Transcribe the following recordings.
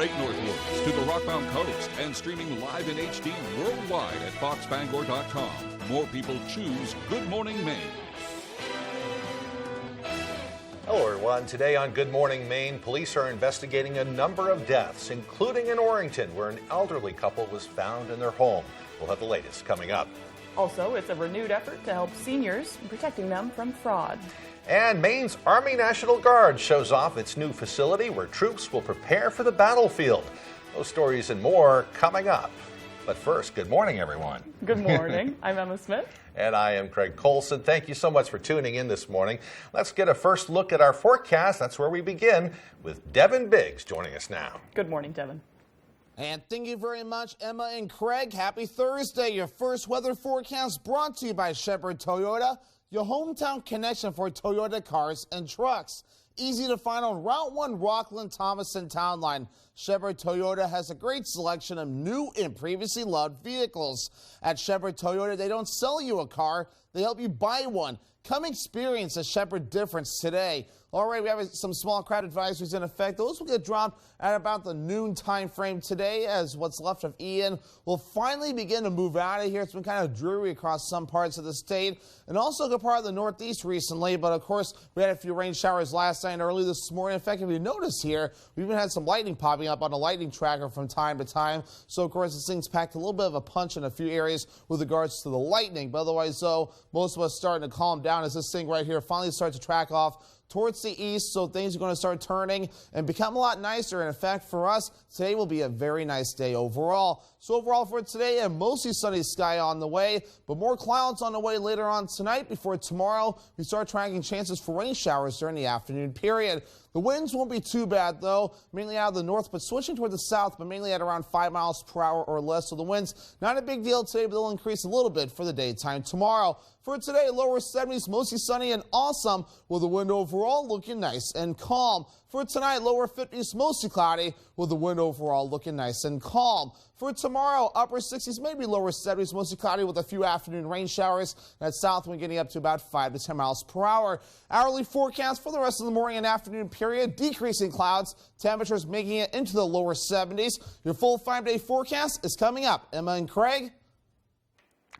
Great North Woods to the Rockbound Coast and streaming live in HD worldwide at foxbangor.com. More people choose Good Morning Maine. Hello everyone. Today on Good Morning Maine, police are investigating a number of deaths, including in Orrington, where an elderly couple was found in their home. We'll have the latest coming up. Also, it's a renewed effort to help seniors, protecting them from fraud. And Maine's Army National Guard shows off its new facility where troops will prepare for the battlefield. Those stories and more coming up. But first, good morning, everyone. Good morning. I'm Emma Smith. And I am Craig Colson. Thank you so much for tuning in this morning. Let's get a first look at our forecast. That's where we begin with Devin Biggs joining us now. Good morning, Devin. And thank you very much, Emma and Craig. Happy Thursday. Your first weather forecast brought to you by Shepherd Toyota, your hometown connection for Toyota cars and trucks. Easy to find on Route 1 Rockland Thomason Town Line. Shepherd Toyota has a great selection of new and previously loved vehicles. At Shepherd Toyota, they don't sell you a car, they help you buy one. Come experience the Shepherd difference today. All right, we have some small crowd advisories in effect. Those will get dropped at about the noon time frame today, as what's left of Ian will finally begin to move out of here. It's been kind of dreary across some parts of the state and also a good part of the Northeast recently. But of course, we had a few rain showers last night and early this morning. In fact, if you notice here, we even had some lightning popping up on a lightning tracker from time to time. So of course, this thing's packed a little bit of a punch in a few areas with regards to the lightning. But otherwise, though, most of us starting to calm down as this thing right here finally starts to track off towards the east, so things are going to start turning and become a lot nicer. And in fact, for us, today will be a very nice day overall. So overall for today, a mostly sunny sky on the way, but more clouds on the way later on tonight. Before tomorrow, we start tracking chances for rain showers during the afternoon period. The winds won't be too bad, though, mainly out of the north, but switching toward the south, but mainly at around 5 miles per hour or less. So the winds, not a big deal today, but they'll increase a little bit for the daytime tomorrow. For today, lower 70s, mostly sunny and awesome, with the wind overall looking nice and calm. For tonight, lower 50s, mostly cloudy, with the wind overall looking nice and calm. For tomorrow, upper 60s, maybe lower 70s, mostly cloudy with a few afternoon rain showers. That south wind getting up to about 5 to 10 miles per hour. Hourly forecast for the rest of the morning and afternoon period, decreasing clouds, temperatures making it into the lower 70s. Your full 5-day forecast is coming up. Emma and Craig.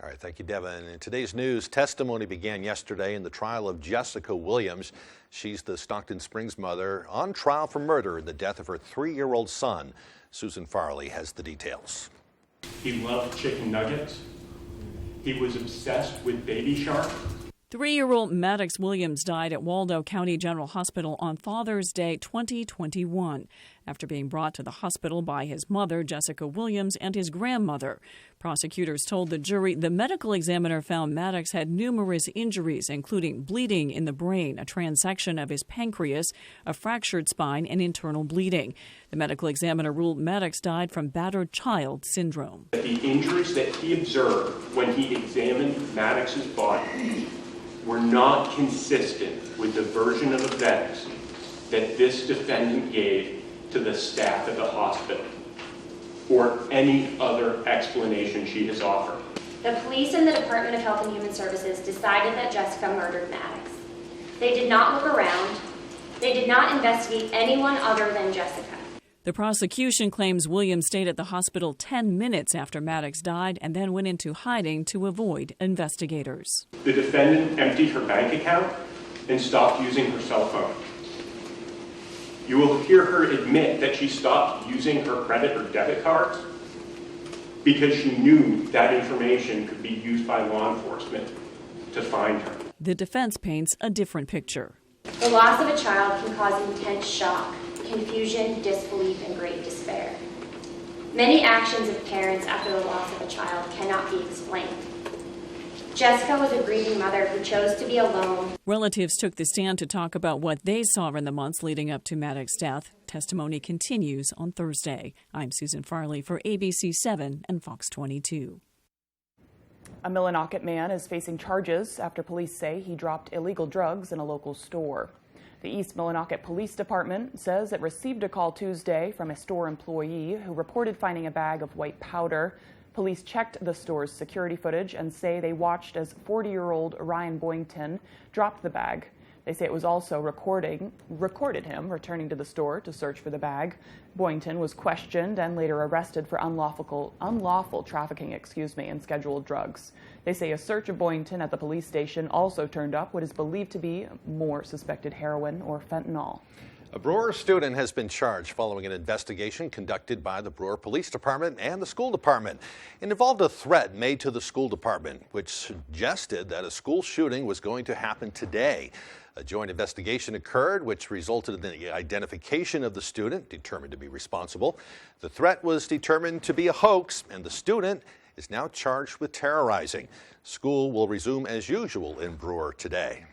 All right, thank you, Devin. In today's news, testimony began yesterday in the trial of Jessica Williams. She's the Stockton Springs mother on trial for murder in the death of her 3-year-old son. Susan Farley has the details. He loved chicken nuggets. He was obsessed with Baby Shark. 3-year-old Maddox Williams died at Waldo County General Hospital on Father's Day 2021 after being brought to the hospital by his mother, Jessica Williams, and his grandmother. Prosecutors told the jury the medical examiner found Maddox had numerous injuries, including bleeding in the brain, a transection of his pancreas, a fractured spine, and internal bleeding. The medical examiner ruled Maddox died from battered child syndrome. The injuries that he observed when he examined Maddox's body were not consistent with the version of events that this defendant gave to the staff at the hospital, or any other explanation she has offered. The police and the Department of Health and Human Services decided that Jessica murdered Maddox. They did not look around. They did not investigate anyone other than Jessica. The prosecution claims Williams stayed at the hospital 10 minutes after Maddox died and then went into hiding to avoid investigators. The defendant emptied her bank account and stopped using her cell phone. You will hear her admit that she stopped using her credit or debit cards because she knew that information could be used by law enforcement to find her. The defense paints a different picture. The loss of a child can cause intense shock, confusion, disbelief, and great despair. Many actions of parents after the loss of a child cannot be explained. Jessica was a grieving mother who chose to be alone. Relatives took the stand to talk about what they saw in the months leading up to Maddox's death. Testimony continues on Thursday. I'm Susan Farley for ABC 7 and Fox 22. A Millinocket man is facing charges after police say he dropped illegal drugs in a local store. The East Millinocket Police Department says it received a call Tuesday from a store employee who reported finding a bag of white powder. Police checked the store's security footage and say they watched as 40-year-old Ryan Boynton dropped the bag. They say it was also recorded him returning to the store to search for the bag. Boynton was questioned and later arrested for unlawful trafficking, in scheduled drugs. They say a search of Boynton at the police station also turned up what is believed to be more suspected heroin or fentanyl. A Brewer student has been charged following an investigation conducted by the Brewer Police Department and the school department. It involved a threat made to the school department, which suggested that a school shooting was going to happen today. A joint investigation occurred, which resulted in the identification of the student, determined to be responsible. The threat was determined to be a hoax, and the student is now charged with terrorizing. School will resume as usual in Brewer today.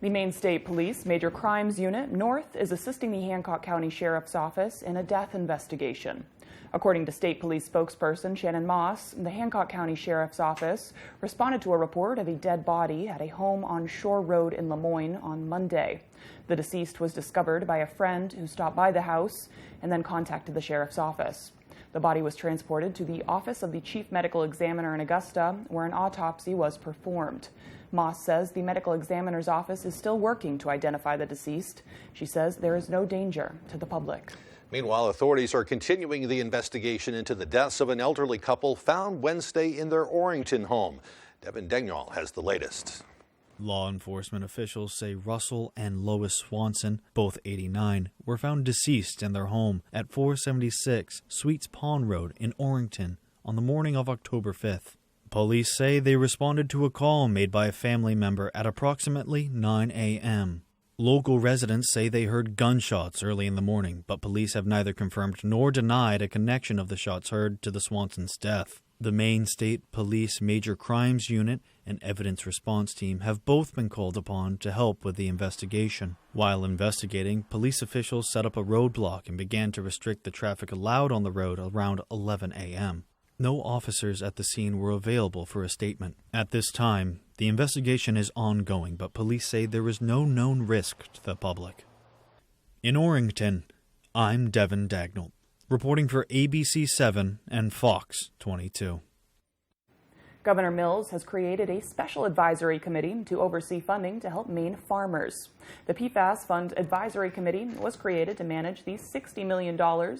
The Maine State Police Major Crimes Unit North is assisting the Hancock County Sheriff's Office in a death investigation. According to State Police spokesperson Shannon Moss, the Hancock County Sheriff's Office responded to a report of a dead body at a home on Shore Road in Lemoyne on Monday. The deceased was discovered by a friend who stopped by the house and then contacted the Sheriff's Office. The body was transported to the office of the Chief Medical Examiner in Augusta, where an autopsy was performed. Moss says the medical examiner's office is still working to identify the deceased. She says there is no danger to the public. Meanwhile, authorities are continuing the investigation into the deaths of an elderly couple found Wednesday in their Orrington home. Devin Degnaul has the latest. Law enforcement officials say Russell and Lois Swanson, both 89, were found deceased in their home at 476 Sweets Pond Road in Orrington on the morning of October 5th. Police say they responded to a call made by a family member at approximately 9 a.m. Local residents say they heard gunshots early in the morning, but police have neither confirmed nor denied a connection of the shots heard to the Swansons' death. The Maine State Police Major Crimes Unit and Evidence Response Team have both been called upon to help with the investigation. While investigating, police officials set up a roadblock and began to restrict the traffic allowed on the road around 11 a.m. No officers at the scene were available for a statement. At this time, the investigation is ongoing, but police say there is no known risk to the public. In Orrington, I'm Devin Dagnall, reporting for ABC7 and Fox 22. Governor Mills has created a special advisory committee to oversee funding to help Maine farmers. The PFAS Fund Advisory Committee was created to manage the $60 million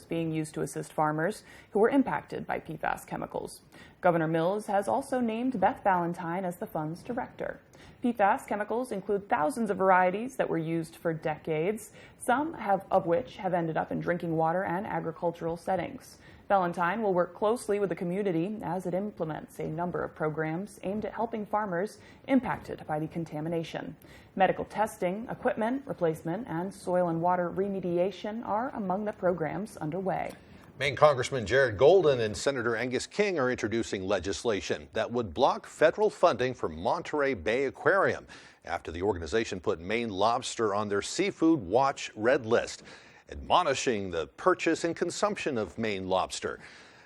being used to assist farmers who were impacted by PFAS chemicals. Governor Mills has also named Beth Valentine as the fund's director. PFAS chemicals include thousands of varieties that were used for decades, some of which have ended up in drinking water and agricultural settings. Valentine will work closely with the community as it implements a number of programs aimed at helping farmers impacted by the contamination. Medical testing, equipment replacement, and soil and water remediation are among the programs underway. Maine Congressman Jared Golden and Senator Angus King are introducing legislation that would block federal funding for Monterey Bay Aquarium after the organization put Maine lobster on their Seafood Watch Red List, admonishing the purchase and consumption of Maine lobster.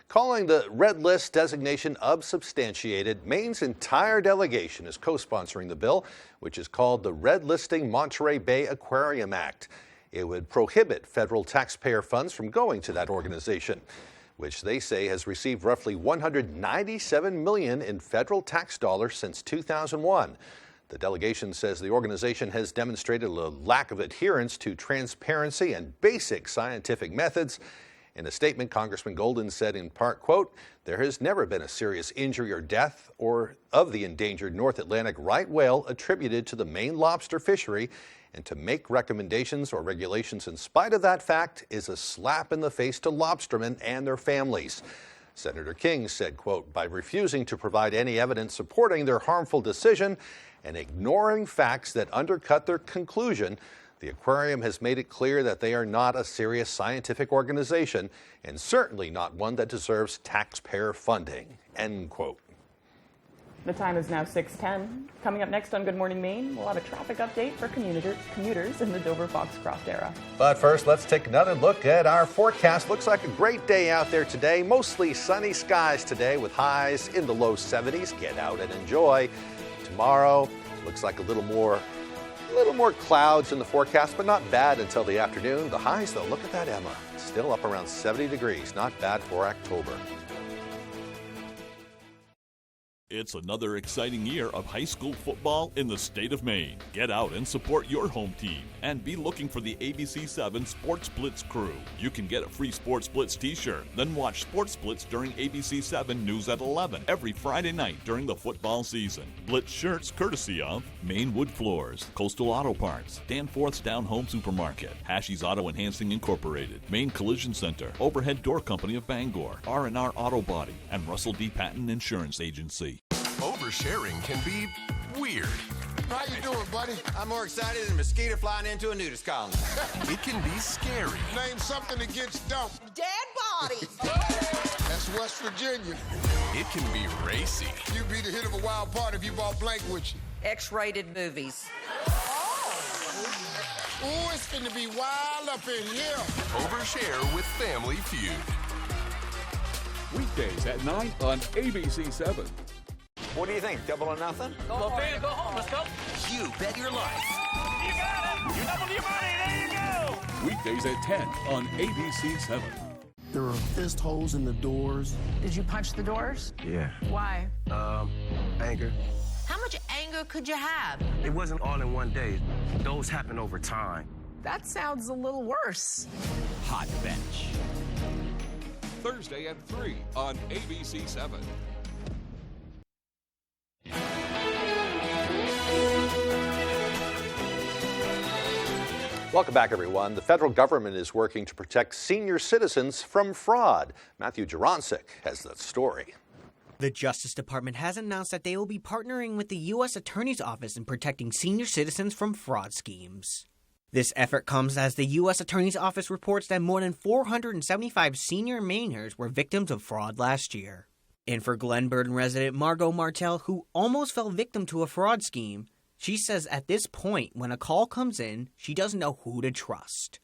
Calling the Red List designation unsubstantiated, Maine's entire delegation is co-sponsoring the bill, which is called the Red Listing Monterey Bay Aquarium Act. It would prohibit federal taxpayer funds from going to that organization, which they say has received roughly $197 million in federal tax dollars since 2001. The delegation says the organization has demonstrated a lack of adherence to transparency and basic scientific methods. In a statement, Congressman Golden said in part, quote, "There has never been a serious injury or death of the endangered North Atlantic right whale attributed to the Maine lobster fishery, and to make recommendations or regulations in spite of that fact is a slap in the face to lobstermen and their families." Senator King said, quote, "By refusing to provide any evidence supporting their harmful decision and ignoring facts that undercut their conclusion, the aquarium has made it clear that they are not a serious scientific organization and certainly not one that deserves taxpayer funding," end quote. The time is now 6:10. Coming up next on Good Morning Maine, we'll have a traffic update for commuters in the Dover-Foxcroft area. But first, let's take another look at our forecast. Looks like a great day out there today. Mostly sunny skies today with highs in the low 70s. Get out and enjoy. Tomorrow, looks like a little more clouds in the forecast, but not bad until the afternoon. The highs, though, look at that, Emma. Still up around 70 degrees. Not bad for October. It's another exciting year of high school football in the state of Maine. Get out and support your home team and be looking for the ABC7 Sports Blitz crew. You can get a free Sports Blitz t-shirt, then watch Sports Blitz during ABC7 News at 11 every Friday night during the football season. Blitz shirts courtesy of Maine Wood Floors, Coastal Auto Parts, Danforth's Down Home Supermarket, Hashi's Auto Enhancing Incorporated, Maine Collision Center, Overhead Door Company of Bangor, R&R Auto Body, and Russell D. Patton Insurance Agency. Oversharing can be weird. How you doing, buddy? I'm more excited than a mosquito flying into a nudist colony. It can be scary. Name something that gets dumped. Dead bodies. That's West Virginia. It can be racy. You'd be the hit of a wild party if you brought blank with you. X-rated movies. Oh, it's going to be wild up in here. Overshare with Family Feud. Weekdays at 9 on ABC7. What do you think? Double or nothing? Go home. Let's go. You bet your life. You got it. You doubled your money. There you go. Weekdays at 10 on ABC7. There are fist holes in the doors. Did you punch the doors? Yeah. Why? Anger. How much anger could you have? It wasn't all in one day. Those happen over time. That sounds a little worse. Hot Bench. Thursday at 3 on ABC7. Welcome back, everyone. The federal government is working to protect senior citizens from fraud. Matthew Jurancic has that story. The Justice Department has announced that they will be partnering with the U.S. Attorney's Office in protecting senior citizens from fraud schemes. This effort comes as the U.S. Attorney's Office reports that more than 475 senior Mainers were victims of fraud last year. And for Glen Burden resident Margot Martell, who almost fell victim to a fraud scheme, she says at this point, when a call comes in, she doesn't know who to trust.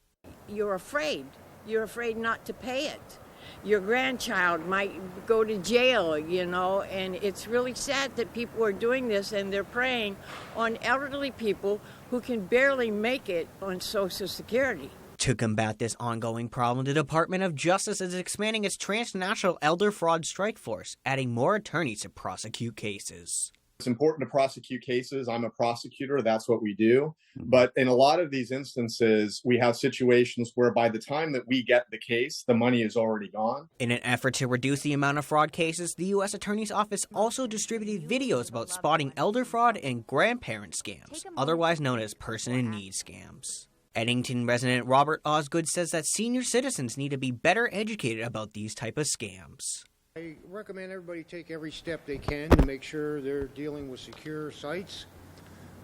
You're afraid. You're afraid not to pay it. Your grandchild might go to jail, and it's really sad that people are doing this and they're preying on elderly people who can barely make it on Social Security. To combat this ongoing problem, the Department of Justice is expanding its transnational elder fraud strike force, adding more attorneys to prosecute cases. It's important to prosecute cases. I'm a prosecutor. That's what we do. But in a lot of these instances, we have situations where by the time that we get the case, the money is already gone. In an effort to reduce the amount of fraud cases, the U.S. Attorney's Office also distributed videos about spotting elder fraud and grandparent scams, otherwise known as person-in-need scams. Eddington resident Robert Osgood says that senior citizens need to be better educated about these type of scams. I recommend everybody take every step they can to make sure they're dealing with secure sites.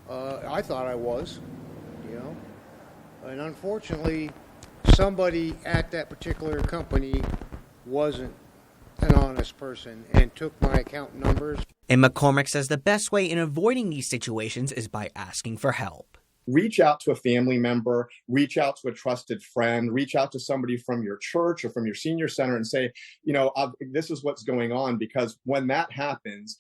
I thought I was, and unfortunately, somebody at that particular company wasn't an honest person and took my account numbers. And McCormick says the best way in avoiding these situations is by asking for help. Reach out to a family member, reach out to a trusted friend, reach out to somebody from your church or from your senior center and say, this is what's going on, because when that happens,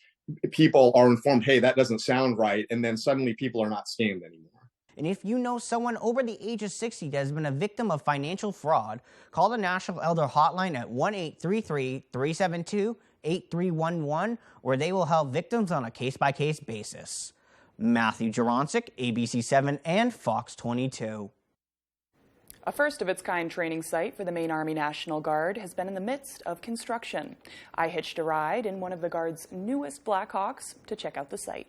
people are informed, hey, that doesn't sound right. And then suddenly people are not scammed anymore. And if you know someone over the age of 60 that has been a victim of financial fraud, call the National Elder Hotline at 1-833-372-8311, where they will help victims on a case-by-case basis. Matthew Jurancic, ABC7 and Fox 22. A first-of-its-kind training site for the Maine Army National Guard has been in the midst of construction. I hitched a ride in one of the Guard's newest Blackhawks to check out the site.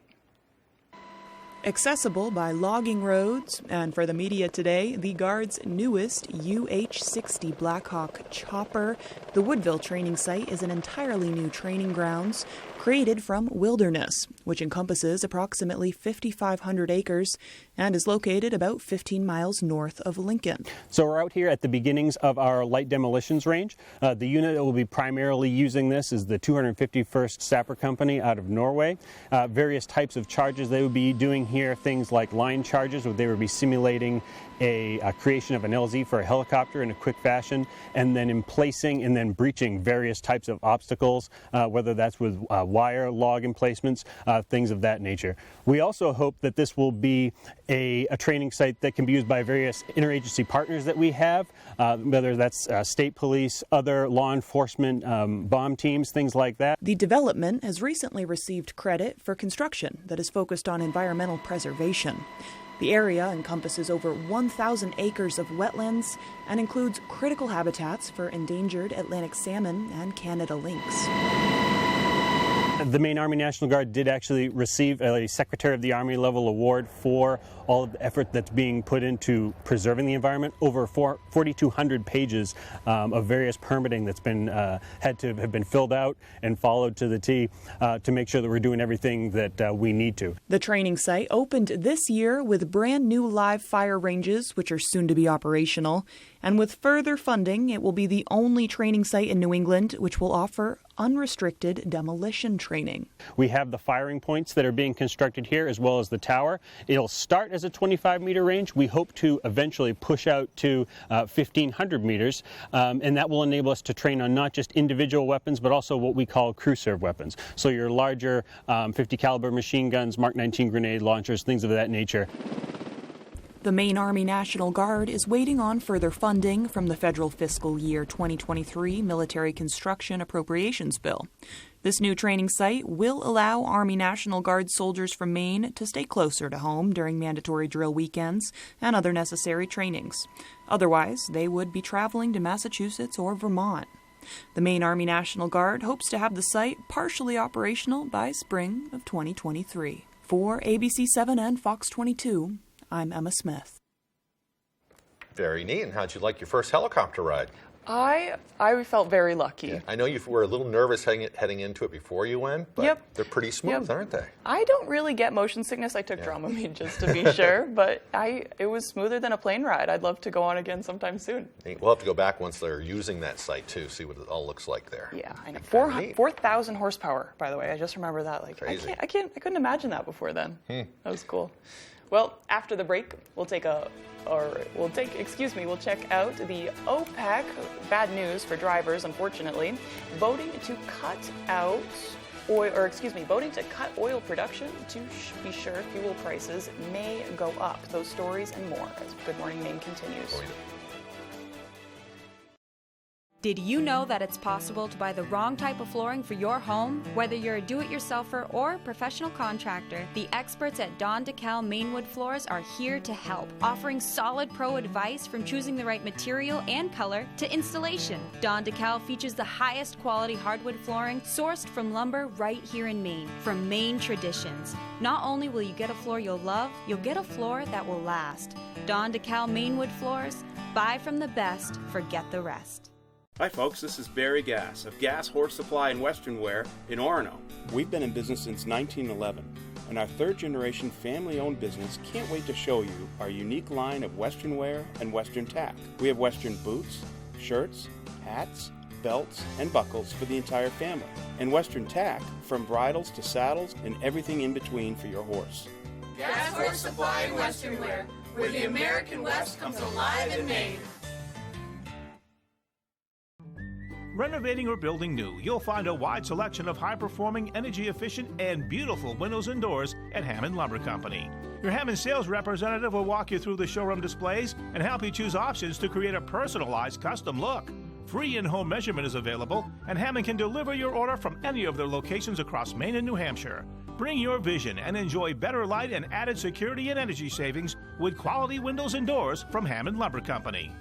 Accessible by logging roads, and for the media today, the Guard's newest UH-60 Blackhawk chopper. The Woodville training site is an entirely new training grounds created from wilderness, which encompasses approximately 5,500 acres and is located about 15 miles north of Lincoln. So we're out here at the beginnings of our light demolitions range. The unit that will be primarily using this is the 251st Sapper Company out of Norway. Various types of charges they would be doing here, things like line charges, where they would be simulating a creation of an LZ for a helicopter in a quick fashion, and then emplacing and then breaching various types of obstacles, whether that's with wire log emplacements, things of that nature. We also hope that this will be a training site that can be used by various interagency partners that we have, whether that's state police, other law enforcement, bomb teams, things like that. The development has recently received credit for construction that is focused on environmental preservation. The area encompasses over 1,000 acres of wetlands and includes critical habitats for endangered Atlantic salmon and Canada lynx. The Maine Army National Guard did actually receive a Secretary of the Army level award for all of the effort that's being put into preserving the environment. Over 4,200 pages of various permitting that's been had to have been filled out and followed to the T to make sure that we're doing everything that we need to. The training site opened this year with brand new live fire ranges, which are soon to be operational. And with further funding, it will be the only training site in New England which will offer unrestricted demolition training. We have the firing points that are being constructed here, as well as the tower. It'll start as a 25-meter range. We hope to eventually push out to 1,500 meters, and that will enable us to train on not just individual weapons, but also what we call crew-serve weapons. So your larger 50 caliber machine guns, Mark 19 grenade launchers, things of that nature. The Maine Army National Guard is waiting on further funding from the federal fiscal year 2023 Military Construction Appropriations Bill. This new training site will allow Army National Guard soldiers from Maine to stay closer to home during mandatory drill weekends and other necessary trainings. Otherwise, they would be traveling to Massachusetts or Vermont. The Maine Army National Guard hopes to have the site partially operational by spring of 2023. For ABC 7 and Fox 22, I'm Emma Smith. Very neat. And how'd you like your first helicopter ride? I felt very lucky. Yeah. I know you were a little nervous heading into it before you went, but they're pretty smooth, aren't they? I don't really get motion sickness. I took Dramamine just to be sure, but it was smoother than a plane ride. I'd love to go on again sometime soon. We'll have to go back once they're using that site too, see what it all looks like there. Yeah, I know. 4,000 horsepower, by the way. I just remember that. Like, crazy. I couldn't imagine that before then. That was cool. Well, after the break, we'll check out the OPEC, bad news for drivers, unfortunately, voting to cut oil production to be sure fuel prices may go up. Those stories and more as Good Morning Maine continues. Did you know that it's possible to buy the wrong type of flooring for your home? Whether you're a do-it-yourselfer or professional contractor, the experts at Don DeKalb Mainwood Floors are here to help, offering solid pro advice from choosing the right material and color to installation. Don DeKalb features the highest quality hardwood flooring sourced from lumber right here in Maine, from Maine traditions. Not only will you get a floor you'll love, you'll get a floor that will last. Don DeKalb Mainwood Floors, buy from the best, forget the rest. Hi folks, this is Barry Gass of Gass Horse Supply and Western Wear in Orono. We've been in business since 1911, and our third-generation family-owned business can't wait to show you our unique line of Western wear and Western tack. We have Western boots, shirts, hats, belts, and buckles for the entire family, and Western tack from bridles to saddles and everything in between for your horse. Gass Horse Supply and Western Wear, where the American West comes alive in Maine. Renovating or building new, you'll find a wide selection of high-performing, energy-efficient, and beautiful windows and doors at Hammond Lumber Company. Your Hammond sales representative will walk you through the showroom displays and help you choose options to create a personalized custom look. Free in-home measurement is available, and Hammond can deliver your order from any of their locations across Maine and New Hampshire. Bring your vision and enjoy better light and added security and energy savings with quality windows and doors from Hammond Lumber Company.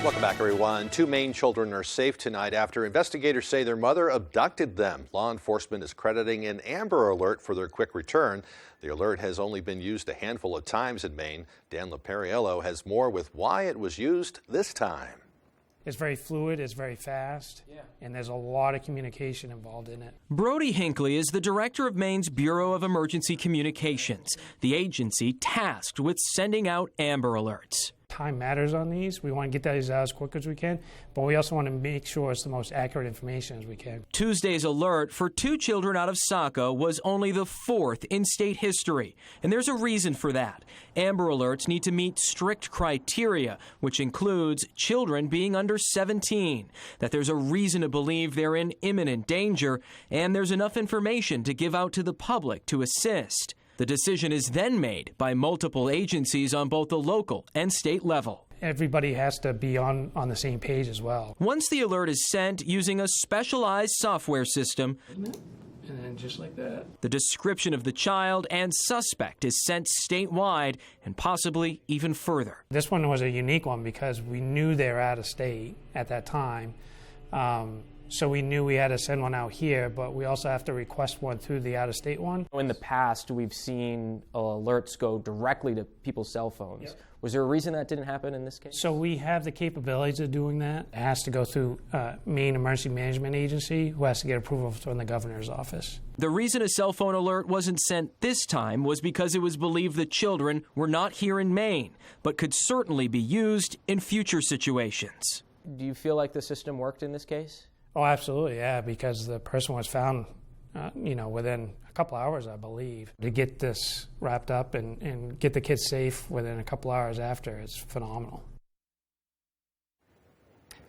Welcome back, everyone. 2 Maine children are safe tonight after investigators say their mother abducted them. Law enforcement is crediting an Amber Alert for their quick return. The alert has only been used a handful of times in Maine. Dan Lapariello has more with why it was used this time. It's very fluid, it's very fast, and there's a lot of communication involved in it. Brody Hinckley is the director of Maine's Bureau of Emergency Communications, the agency tasked with sending out Amber Alerts. Time matters on these. We want to get these out as quick as we can, but we also want to make sure it's the most accurate information as we can. Tuesday's alert for 2 children out of Saco was only the 4th in state history, and there's a reason for that. Amber Alerts need to meet strict criteria, which includes children being under 17, that there's a reason to believe they're in imminent danger, and there's enough information to give out to the public to assist. The decision is then made by multiple agencies on both the local and state level. Everybody has to be on the same page as well. Once the alert is sent using a specialized software system, And then just like that. the description of the child and suspect is sent statewide and possibly even further. This one was a unique one because we knew they were out of state at that time. So we knew we had to send one out here, but we also have to request one through the out-of-state one. In the past, we've seen alerts go directly to people's cell phones. Yep. Was there a reason that didn't happen in this case? So we have the capabilities of doing that. It has to go through Maine Emergency Management Agency, who has to get approval from the governor's office. The reason a cell phone alert wasn't sent this time was because it was believed the children were not here in Maine, but could certainly be used in future situations. Do you feel like the system worked in this case? Oh, absolutely, yeah, because the person was found, within a couple hours, I believe. To get this wrapped up and get the kids safe within a couple hours after, it's phenomenal.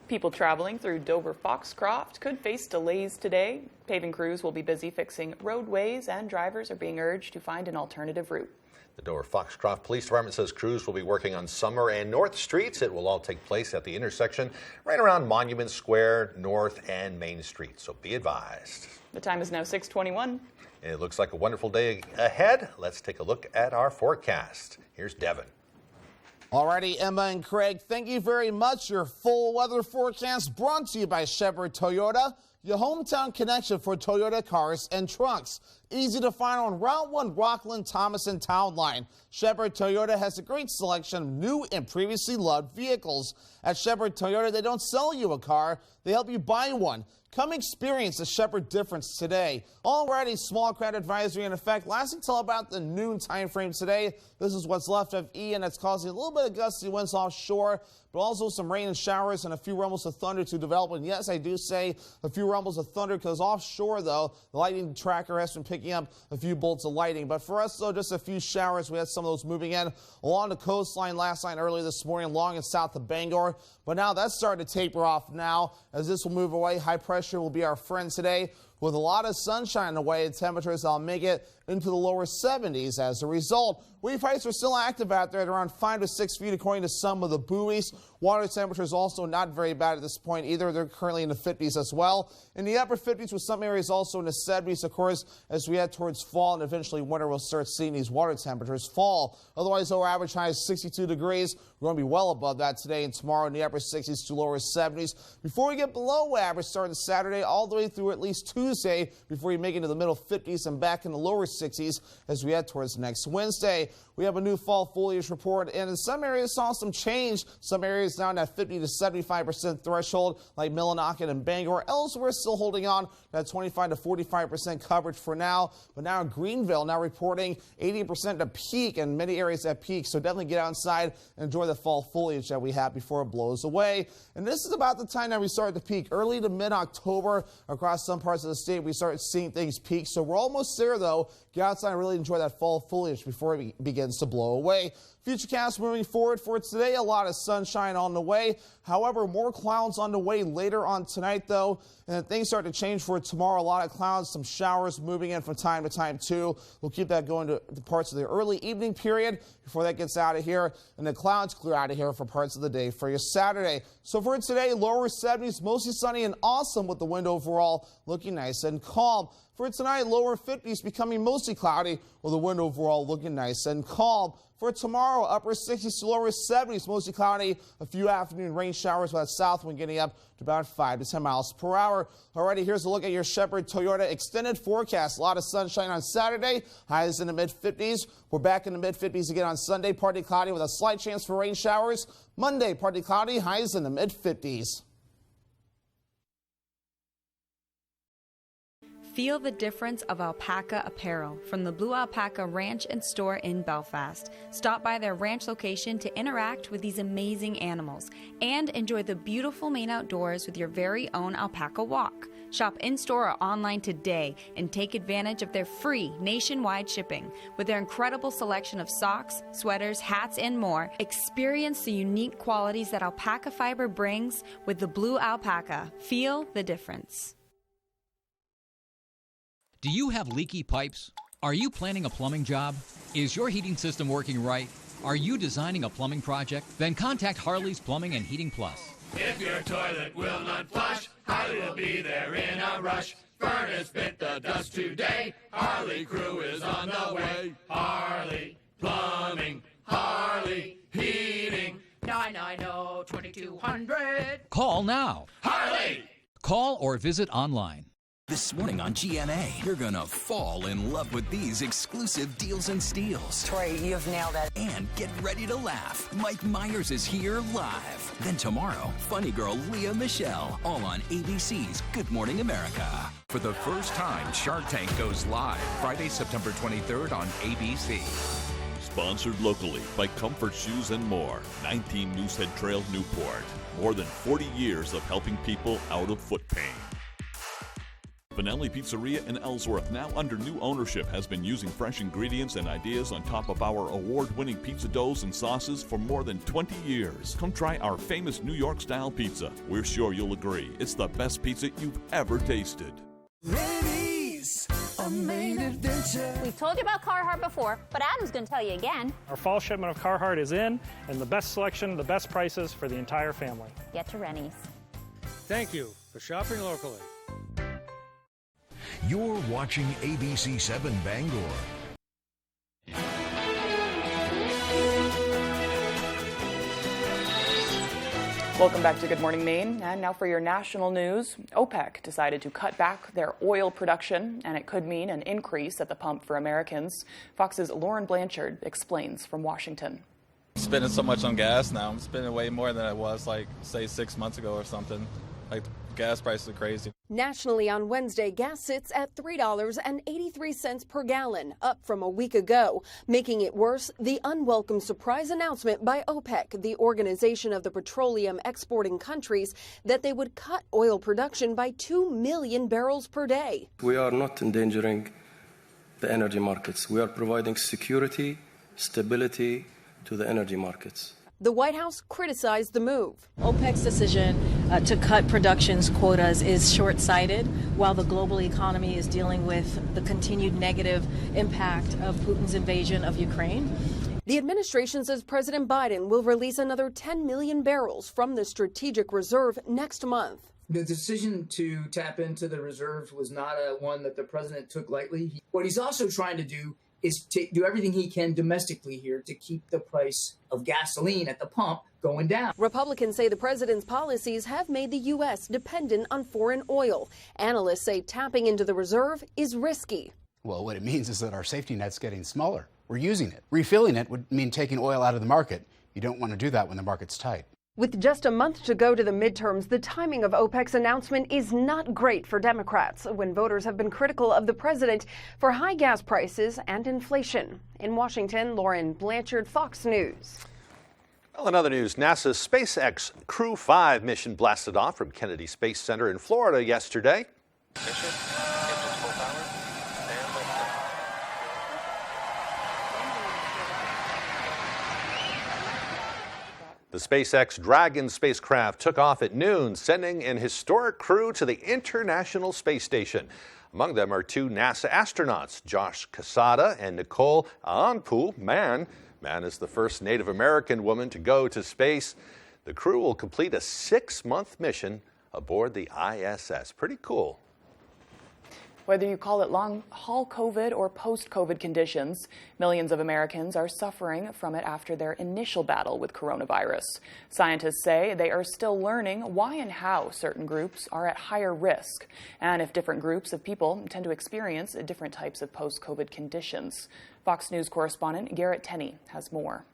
People traveling through Dover-Foxcroft could face delays today. Paving crews will be busy fixing roadways, and drivers are being urged to find an alternative route. The Dover-Foxcroft Police Department says crews will be working on Summer and North Streets. It will all take place at the intersection right around Monument Square, North and Main Street. So be advised. The time is now 6:21. It looks like a wonderful day ahead. Let's take a look at our forecast. Here's Devin. Alrighty, Emma and Craig, thank you very much. Your full weather forecast brought to you by Shepherd Toyota, your hometown connection for Toyota cars and trucks. Easy to find on Route 1 Rockland, Thomas, and Town Line. Shepherd Toyota has a great selection of new and previously loved vehicles. At Shepherd Toyota, they don't sell you a car, they help you buy one. Come experience the Shepherd difference today. Already, small crowd advisory in effect, lasting till about the noon time frame today. This is what's left of Ian that's causing a little bit of gusty winds offshore, but also some rain and showers and a few rumbles of thunder to develop. And yes, I do say a few rumbles of thunder because offshore, though, the lightning tracker has been picking up a few bolts of lightning. But for us, though, just a few showers. We had some of those moving in along the coastline last night, early this morning, along and south of Bangor. But now that's starting to taper off now as this will move away. High pressure will be our friend today with a lot of sunshine away and temperatures that'll make it into the lower 70s as a result. Wave heights are still active out there at around 5 to 6 feet according to some of the buoys. Water temperatures also not very bad at this point either. They're currently in the 50s as well. In the upper 50s with some areas also in the 70s, of course, as we head towards fall and eventually winter, we'll start seeing these water temperatures fall. Otherwise, our average high is 62 degrees. We're going to be well above that today and tomorrow in the upper 60s to lower 70s. Before we get below average starting Saturday all the way through at least Tuesday before you make it to the middle 50s and back in the lower 60s as we head towards next Wednesday. We have a new fall foliage report, and in some areas saw some change. Some areas down at 50 to 75% threshold, like Millinocket and Bangor. Elsewhere, still holding on that 25 to 45% coverage for now. But now Greenville now reporting 80% to peak, and many areas at peak. So definitely get outside and enjoy the fall foliage that we have before it blows away. And this is about the time that we start to peak. Early to mid-October across some parts of the state, we start seeing things peak. So we're almost there, though. Get outside and really enjoy that fall foliage before it begins to blow away. Futurecast moving forward for today, a lot of sunshine on the way. However, more clouds on the way later on tonight, though. And then things start to change for tomorrow. A lot of clouds, some showers moving in from time to time, too. We'll keep that going to the parts of the early evening period before that gets out of here. And the clouds clear out of here for parts of the day for your Saturday. So for today, lower 70s, mostly sunny and awesome with the wind overall looking nice and calm. For tonight, lower 50s becoming mostly cloudy with the wind overall looking nice and calm. For tomorrow, upper 60s to lower 70s, mostly cloudy. A few afternoon rain showers with that south wind getting up to about 5 to 10 miles per hour. Alrighty, here's a look at your Shepherd Toyota extended forecast. A lot of sunshine on Saturday, highs in the mid-50s. We're back in the mid-50s again on Sunday, partly cloudy with a slight chance for rain showers. Monday, partly cloudy, highs in the mid-50s. Feel the difference of alpaca apparel from the Blue Alpaca Ranch and Store in Belfast. Stop by their ranch location to interact with these amazing animals and enjoy the beautiful Maine outdoors with your very own alpaca walk. Shop in-store or online today and take advantage of their free nationwide shipping. With their incredible selection of socks, sweaters, hats, and more, experience the unique qualities that alpaca fiber brings with the Blue Alpaca. Feel the difference. Do you have leaky pipes? Are you planning a plumbing job? Is your heating system working right? Are you designing a plumbing project? Then contact Harley's Plumbing and Heating Plus. If your toilet will not flush, Harley will be there in a rush. Furnace bit the dust today. Harley crew is on the way. Harley Plumbing, Harley Heating. 990-2200. Call now. Harley! Call or visit online. This morning on GMA, you're gonna fall in love with these exclusive deals and steals. Troy, you've nailed it. And get ready to laugh. Mike Myers is here live. Then tomorrow, funny girl Leah Michelle, all on ABC's Good Morning America. For the first time, Shark Tank goes live Friday, September 23rd on ABC. Sponsored locally by Comfort Shoes and More, 19 Moosehead Trail, Newport. More than 40 years of helping people out of foot pain. Finale Pizzeria in Ellsworth, now under new ownership, has been using fresh ingredients and ideas on top of our award-winning pizza doughs and sauces for more than 20 years. Come try our famous New York-style pizza. We're sure you'll agree. It's the best pizza you've ever tasted. Ladies, a main adventure. We've told you about Carhartt before, but Adam's going to tell you again. Our fall shipment of Carhartt is in, and the best selection, the best prices for the entire family. Get to Rennie's. Thank you for shopping locally. You're watching ABC 7 Bangor. Welcome back to Good Morning Maine. And now for your national news. OPEC decided to cut back their oil production, and it could mean an increase at the pump for Americans. Fox's Lauren Blanchard explains from Washington. Spending so much on gas now. I'm spending way more than I was, like, say, 6 months ago or something. Like, gas prices are crazy. Nationally on Wednesday, gas sits at $3.83 per gallon, up from a week ago. Making it worse, the unwelcome surprise announcement by OPEC, the organization of the petroleum exporting countries, that they would cut oil production by 2 million barrels per day. We are not endangering the energy markets. We are providing security, stability to the energy markets. The White House criticized the move. OPEC's decision to cut production's quotas is short-sighted while the global economy is dealing with the continued negative impact of Putin's invasion of Ukraine. The administration says President Biden will release another 10 million barrels from the strategic reserve next month. The decision to tap into the reserves was not one that the president took lightly. What he's also trying to do is to do everything he can domestically here to keep the price of gasoline at the pump going down. Republicans say the president's policies have made the U.S. dependent on foreign oil. Analysts say tapping into the reserve is risky. Well, what it means is that our safety net's getting smaller. We're using it. Refilling it would mean taking oil out of the market. You don't want to do that when the market's tight. With just a month to go to the midterms, the timing of OPEC's announcement is not great for Democrats when voters have been critical of the president for high gas prices and inflation. In Washington, Lauren Blanchard, Fox News. Well, in other news, NASA's SpaceX Crew 5 mission blasted off from Kennedy Space Center in Florida yesterday. The SpaceX Dragon spacecraft took off at noon, sending an historic crew to the International Space Station. Among them are two NASA astronauts, Josh Cassada and Nicole Aonpu Mann. Mann is the first Native American woman to go to space. The crew will complete a 6-month mission aboard the ISS. Pretty cool. Whether you call it long-haul COVID or post-COVID conditions, millions of Americans are suffering from it after their initial battle with coronavirus. Scientists say they are still learning why and how certain groups are at higher risk, and if different groups of people tend to experience different types of post-COVID conditions. Fox News correspondent Garrett Tenney has more.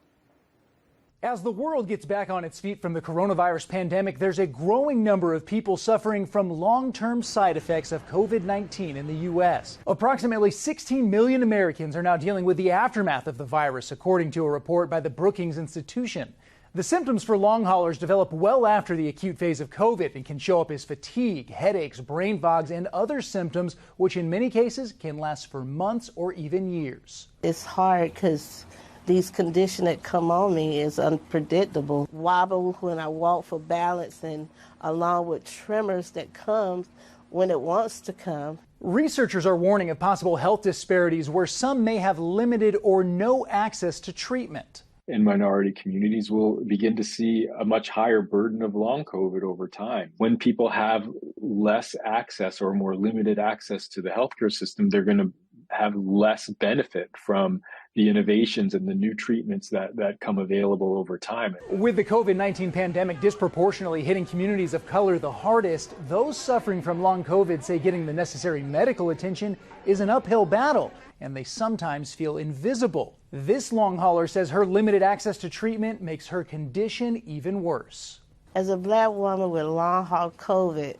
As the world gets back on its feet from the coronavirus pandemic, there's a growing number of people suffering from long-term side effects of COVID-19 in the U.S. Approximately 16 million Americans are now dealing with the aftermath of the virus, according to a report by the Brookings Institution. The symptoms for long haulers develop well after the acute phase of COVID and can show up as fatigue, headaches, brain fogs, and other symptoms, which in many cases can last for months or even years. It's hard because these conditions that come on me is unpredictable. Wobble when I walk for balance, and along with tremors that comes when it wants to come. Researchers are warning of possible health disparities where some may have limited or no access to treatment. And minority communities will begin to see a much higher burden of long COVID over time. When people have less access or more limited access to the healthcare system, they're going to have less benefit from the innovations and the new treatments that come available over time. With the COVID-19 pandemic disproportionately hitting communities of color the hardest, those suffering from long COVID say getting the necessary medical attention is an uphill battle, and they sometimes feel invisible. This long hauler says her limited access to treatment makes her condition even worse. As a Black woman with long haul COVID,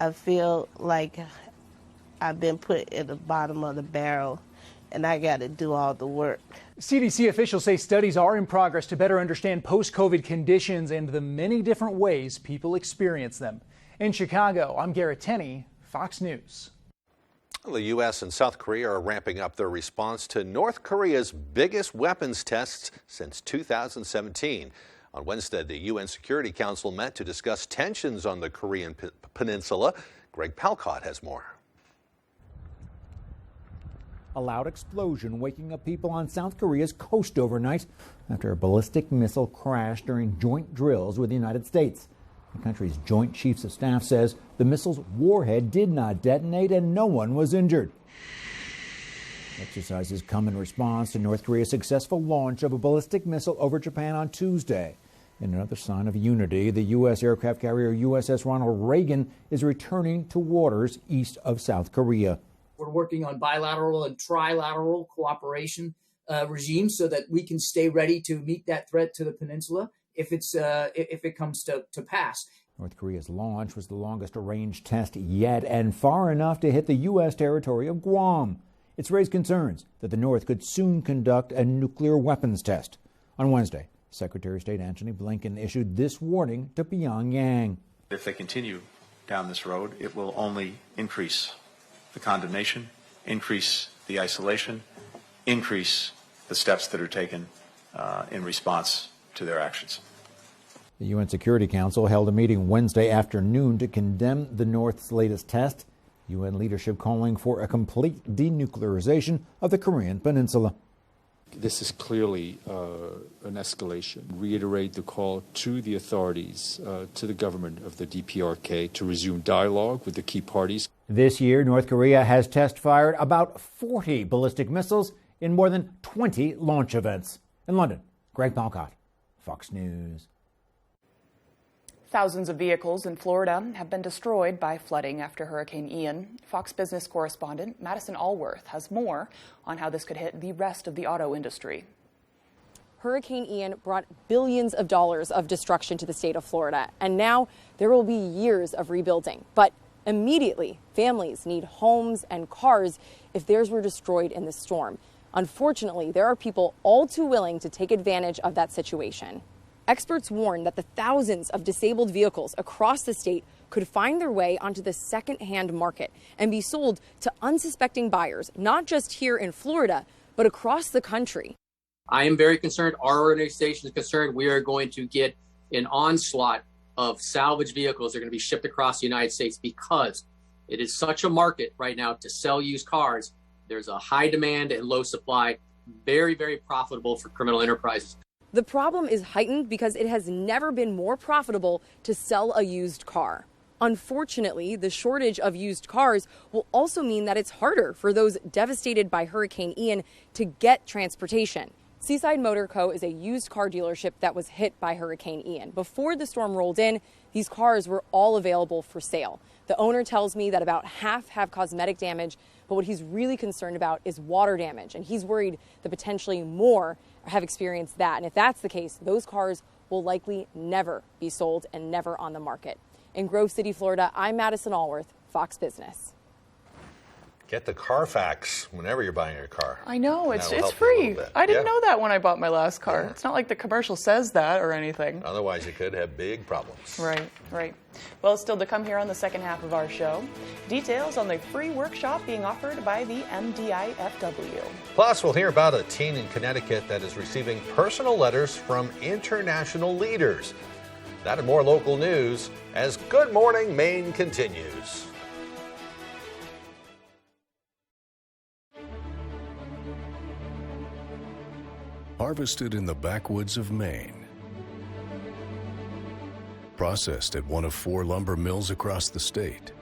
I feel like I've been put at the bottom of the barrel, and I got to do all the work. CDC officials say studies are in progress to better understand post-COVID conditions and the many different ways people experience them. In Chicago, I'm Garrett Tenney, Fox News. The U.S. and South Korea are ramping up their response to North Korea's biggest weapons tests since 2017. On Wednesday, the UN Security Council met to discuss tensions on the Korean peninsula. Greg Palcott has more. A loud explosion waking up people on South Korea's coast overnight after a ballistic missile crashed during joint drills with the United States. The country's Joint Chiefs of Staff says the missile's warhead did not detonate and no one was injured. Exercises come in response to North Korea's successful launch of a ballistic missile over Japan on Tuesday. In another sign of unity, the U.S. aircraft carrier USS Ronald Reagan is returning to waters east of South Korea. We're working on bilateral and trilateral cooperation regimes so that we can stay ready to meet that threat to the peninsula if it comes to pass. North Korea's launch was the longest range test yet and far enough to hit the U.S. territory of Guam. It's raised concerns that the North could soon conduct a nuclear weapons test. On Wednesday, Secretary of State Antony Blinken issued this warning to Pyongyang. If they continue down this road, it will only increase the condemnation, increase the isolation, increase the steps that are taken in response to their actions. The UN Security Council held a meeting Wednesday afternoon to condemn the North's latest test, UN leadership calling for a complete denuclearization of the Korean peninsula. This is clearly an escalation. Reiterate the call to the authorities, to the government of the DPRK to resume dialogue with the key parties. This year, North Korea has test-fired about 40 ballistic missiles in more than 20 launch events. In London, Greg Palcott, Fox News. Thousands of vehicles in Florida have been destroyed by flooding after Hurricane Ian. Fox Business correspondent Madison Allworth has more on how this could hit the rest of the auto industry. Hurricane Ian brought billions of dollars of destruction to the state of Florida, and now there will be years of rebuilding. But immediately, families need homes and cars if theirs were destroyed in the storm. Unfortunately, there are people all too willing to take advantage of that situation. Experts warn that the thousands of disabled vehicles across the state could find their way onto the second-hand market and be sold to unsuspecting buyers, not just here in Florida, but across the country. I am very concerned. Our organization is concerned. We are going to get an onslaught of salvage vehicles that are going to be shipped across the United States because it is such a market right now to sell used cars. There's a high demand and low supply, very, very profitable for criminal enterprises. The problem is heightened because it has never been more profitable to sell a used car. Unfortunately, the shortage of used cars will also mean that it's harder for those devastated by Hurricane Ian to get transportation. Seaside Motor Co. is a used car dealership that was hit by Hurricane Ian. Before the storm rolled in, these cars were all available for sale. The owner tells me that about half have cosmetic damage, but what he's really concerned about is water damage, and he's worried that potentially more have experienced that. And if that's the case, those cars will likely never be sold and never on the market. In Grove City, Florida, I'm Madison Allworth, Fox Business. Get the Carfax whenever you're buying a car. I know, And it's that'll help you a free. little bit. I didn't know that when I bought my last car. It's not like the commercial says that or anything. Otherwise, you could have big problems. Right. Well, it's still to come here on the second half of our show. Details on the free workshop being offered by the MDIFW. Plus, we'll hear about a teen in Connecticut that is receiving personal letters from international leaders. That and more local news as Good Morning Maine continues. Harvested in the backwoods of Maine. Processed at one of 4 lumber mills across the state.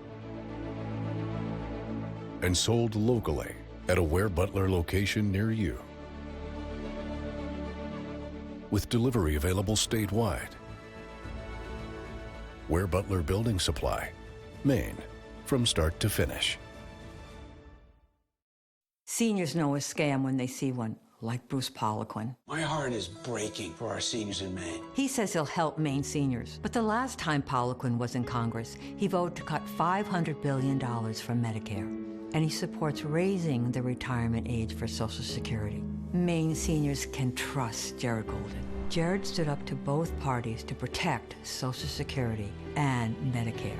And sold locally at a Ware Butler location near you. With delivery available statewide. Ware Butler Building Supply, Maine, from start to finish. Seniors know a scam when they see one, like Bruce Poliquin. My heart is breaking for our seniors in Maine. He says he'll help Maine seniors. But the last time Poliquin was in Congress, he voted to cut $500 billion from Medicare. And he supports raising the retirement age for Social Security. Maine seniors can trust Jared Golden. Jared stood up to both parties to protect Social Security and Medicare.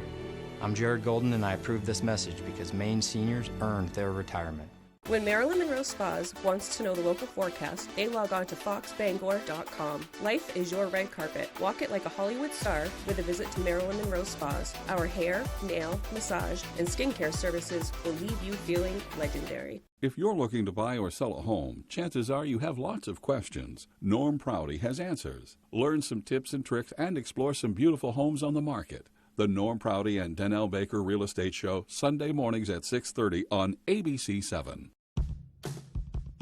I'm Jared Golden, and I approve this message because Maine seniors earned their retirement. When Marilyn Monroe Spas wants to know the local forecast, they log on to foxbangor.com. Life is your red carpet. Walk it like a Hollywood star with a visit to Marilyn Monroe Spas. Our hair, nail, massage, and skincare services will leave you feeling legendary. If you're looking to buy or sell a home, chances are you have lots of questions. Norm Prouty has answers. Learn some tips and tricks and explore some beautiful homes on the market. The Norm Prouty and Donnell Baker Real Estate Show, Sunday mornings at 6:30 on ABC7.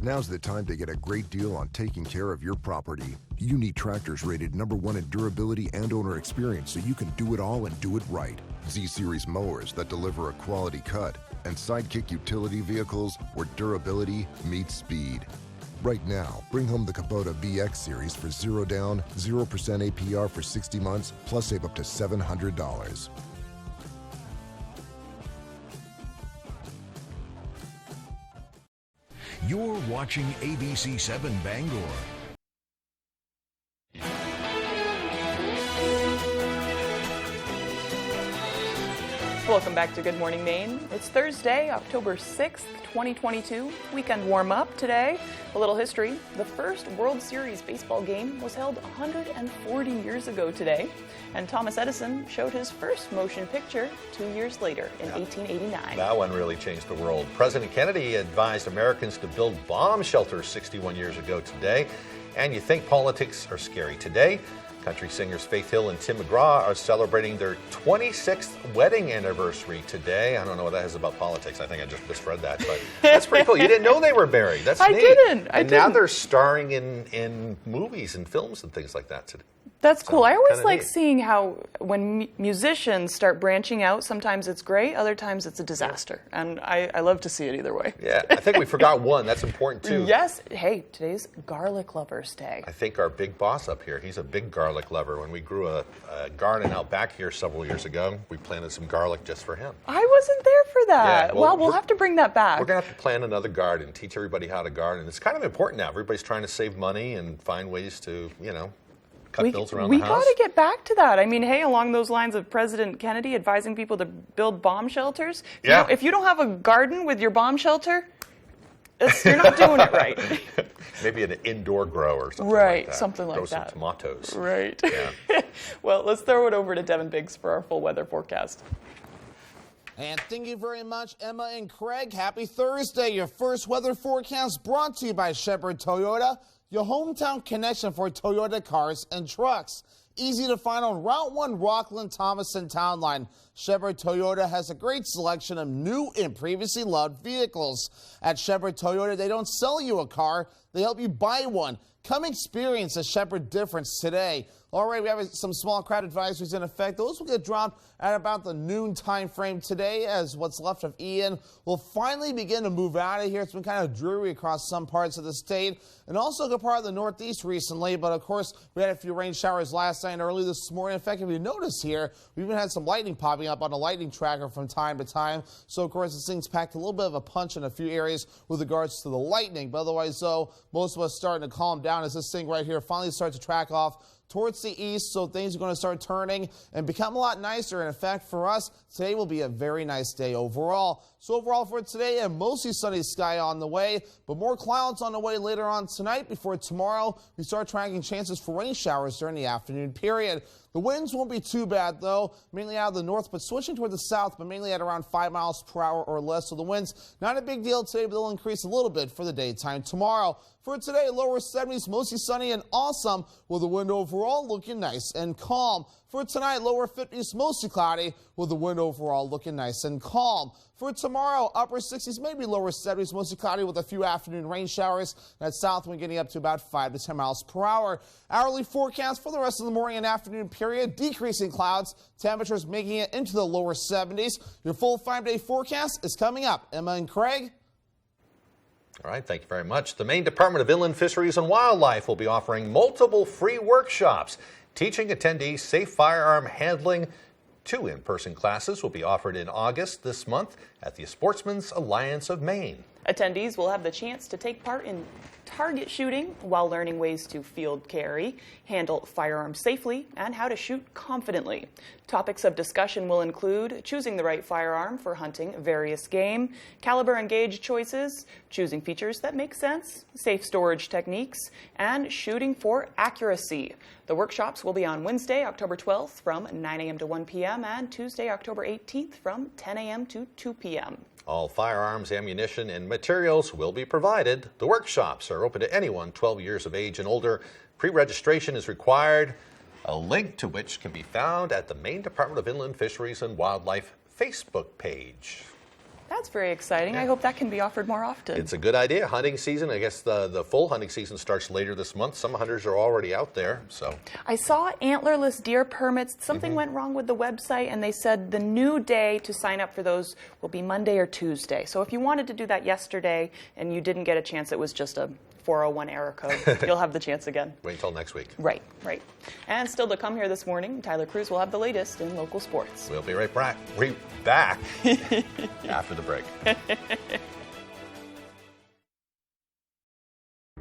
Now's the time to get a great deal on taking care of your property. You need tractors rated #1 in durability and owner experience so you can do it all and do it right. Z-Series mowers that deliver a quality cut, and Sidekick utility vehicles where durability meets speed. Right now, bring home the Kubota VX Series for 0 down, 0% APR for 60 months, plus save up to $700. You're watching ABC7 Bangor. Welcome back to Good Morning Maine. It's Thursday, October 6th, 2022. Weekend warm-up today. A little history. The first World Series baseball game was held 140 years ago today. And Thomas Edison showed his first motion picture 2 years later in 1889. That one really changed the world. President Kennedy advised Americans to build bomb shelters 61 years ago today. And you think politics are scary today? Country singers Faith Hill and Tim McGraw are celebrating their 26th wedding anniversary today. I don't know what that has about politics. I think I just misread that, but that's pretty cool. You didn't know they were married. That's neat. I didn't. Now they're starring in movies and films and things like that today. That's cool. I always like neat. seeing how when musicians start branching out, sometimes it's great, other times it's a disaster. And I love to see it either way. Yeah, I think we forgot one. That's important, too. Yes. Hey, today's Garlic Lovers Day. I think our big boss up here, he's a big garlic lover. When we grew a garden out back here several years ago, we planted some garlic just for him. I wasn't there for that. Yeah, well, we'll have to bring that back. We're going to have to plant another garden, teach everybody how to garden. It's kind of important now. Everybody's trying to save money and find ways to, cut bills around the house. We got to get back to that. I mean, hey, along those lines of President Kennedy advising people to build bomb shelters. If you don't have a garden with your bomb shelter, you're not doing it right. Maybe an indoor grow or something right, like that. Something like grow that. Some tomatoes. Right. Yeah. Well, let's throw it over to Devin Biggs for our full weather forecast. And thank you very much, Emma and Craig. Happy Thursday. Your first weather forecast brought to you by Shepherd Toyota, your hometown connection for Toyota cars and trucks. Easy to find on Route 1 Rockland, Thomaston Town Line. Shepherd Toyota has a great selection of new and previously loved vehicles. At Shepherd Toyota, they don't sell you a car, they help you buy one. Come experience a Shepherd difference today. All right, we have some small crowd advisories in effect. Those will get dropped at about the noon time frame today, as what's left of Ian will finally begin to move out of here. It's been kind of dreary across some parts of the state and also a good part of the Northeast recently. But of course, we had a few rain showers last night and early this morning. In fact, if you notice here, we even had some lightning popping up on a lightning tracker from time to time. So of course, this thing's packed a little bit of a punch in a few areas with regards to the lightning. But otherwise, though, most of us starting to calm down as this thing right here finally starts to track off towards the east, so things are going to start turning and become a lot nicer. And in fact, for us, today will be a very nice day overall. So overall for today, a mostly sunny sky on the way, but more clouds on the way later on tonight. Before tomorrow, we start tracking chances for rain showers during the afternoon period. The winds won't be too bad, though, mainly out of the north, but switching toward the south, but mainly at around 5 miles per hour or less. So the winds, not a big deal today, but they'll increase a little bit for the daytime tomorrow. For today, lower 70s, mostly sunny and awesome, with the wind overall looking nice and calm. For tonight, lower 50s, mostly cloudy, with the wind overall looking nice and calm. For tomorrow, upper 60s, maybe lower 70s, mostly cloudy with a few afternoon rain showers. That south wind getting up to about 5 to 10 miles per hour. Hourly forecast for the rest of the morning and afternoon period, decreasing clouds, temperatures making it into the lower 70s. Your full 5-day forecast is coming up. Emma and Craig. All right, thank you very much. The Maine Department of Inland Fisheries and Wildlife will be offering multiple free workshops teaching attendees safe firearm handling. 2 in-person classes will be offered in August this month at the Sportsmen's Alliance of Maine. Attendees will have the chance to take part in target shooting while learning ways to field carry, handle firearms safely, and how to shoot confidently. Topics of discussion will include choosing the right firearm for hunting various game, caliber and gauge choices, choosing features that make sense, safe storage techniques, and shooting for accuracy. The workshops will be on Wednesday, October 12th from 9 a.m. to 1 p.m. and Tuesday, October 18th from 10 a.m. to 2 p.m. All firearms, ammunition, and materials will be provided. The workshops are open to anyone 12 years of age and older. Pre-registration is required, a link to which can be found at the Maine Department of Inland Fisheries and Wildlife Facebook page. That's very exciting. I hope that can be offered more often. It's a good idea. Hunting season, I guess the full hunting season starts later this month. Some hunters are already out there. So I saw antlerless deer permits. Something went wrong with the website, and they said the new day to sign up for those will be Monday or Tuesday. So if you wanted to do that yesterday and you didn't get a chance, it was just a 401 error code. You'll have the chance again. Wait until next week. Right. And still to come here this morning, Tyler Cruz will have the latest in local sports. We'll be right back after the break.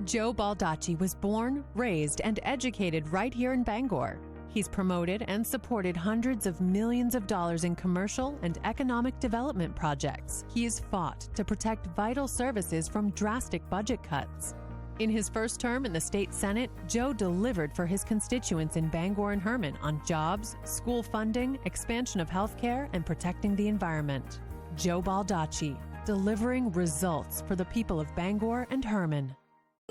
Joe Baldacci was born, raised, and educated right here in Bangor. He's promoted and supported hundreds of millions of dollars in commercial and economic development projects. He has fought to protect vital services from drastic budget cuts. In his first term in the state Senate, Joe delivered for his constituents in Bangor and Herman on jobs, school funding, expansion of health care, and protecting the environment. Joe Baldacci, delivering results for the people of Bangor and Herman.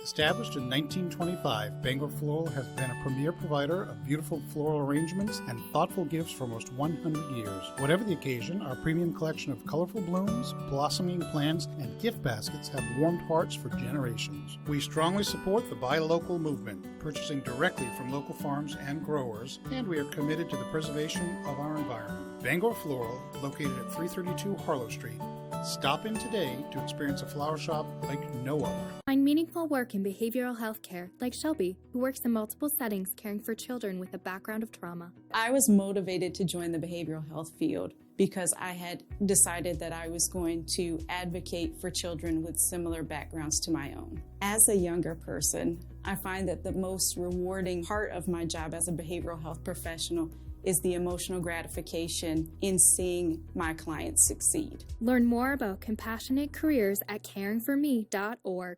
Established in 1925, Bangor Floral has been a premier provider of beautiful floral arrangements and thoughtful gifts for almost 100 years. Whatever the occasion, our premium collection of colorful blooms, blossoming plants, and gift baskets have warmed hearts for generations. We strongly support the Buy Local movement, purchasing directly from local farms and growers, and we are committed to the preservation of our environment. Bangor Floral, located at 332 Harlow Street. Stop in today to experience a flower shop like no other. Find meaningful work in behavioral health care, like Shelby, who works in multiple settings caring for children with a background of trauma. I was motivated to join the behavioral health field because I had decided that I was going to advocate for children with similar backgrounds to my own. As a younger person, I find that the most rewarding part of my job as a behavioral health professional is the emotional gratification in seeing my clients succeed. Learn more about compassionate careers at caringforme.org.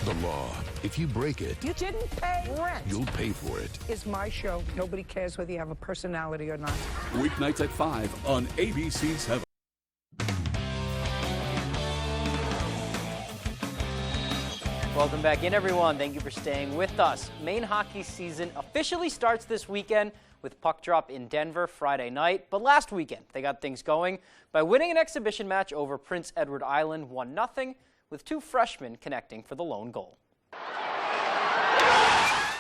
The law. If you break it, You didn't pay rent. you'll pay for it. It's my show. Nobody cares whether you have a personality or not. Weeknights at 5 on ABC 7. Welcome back in, everyone. Thank you for staying with us. Maine hockey season officially starts this weekend with puck drop in Denver Friday night. But last weekend, they got things going by winning an exhibition match over Prince Edward Island 1-0, with 2 freshmen connecting for the lone goal.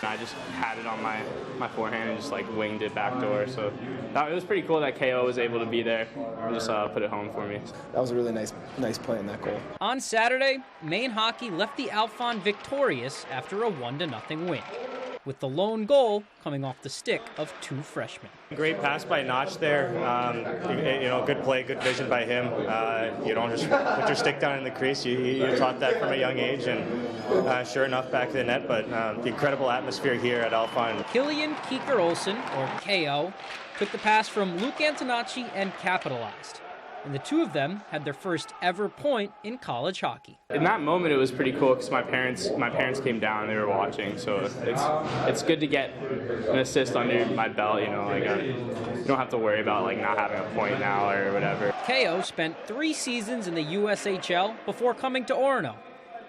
I just had it on my forehand and just like winged it backdoor. So it was pretty cool that KO was able to be there and just put it home for me. That was a really nice play in that goal. On Saturday, Maine hockey left the Alphon victorious after a 1-0 win, with the lone goal coming off the stick of 2 freshmen. Great pass by Notch there. Good play, good vision by him. You don't just put your stick down in the crease. You taught that from a young age, and sure enough, back to the net. But the incredible atmosphere here at Alphon. Killian Keeker-Olsen, or KO, took the pass from Luke Antonacci and capitalized. And the two of them had their first ever point in college hockey. In that moment, it was pretty cool because my parents came down and they were watching. So it's good to get an assist under my belt. You don't have to worry about not having a point now or whatever. KO spent 3 seasons in the USHL before coming to Orono,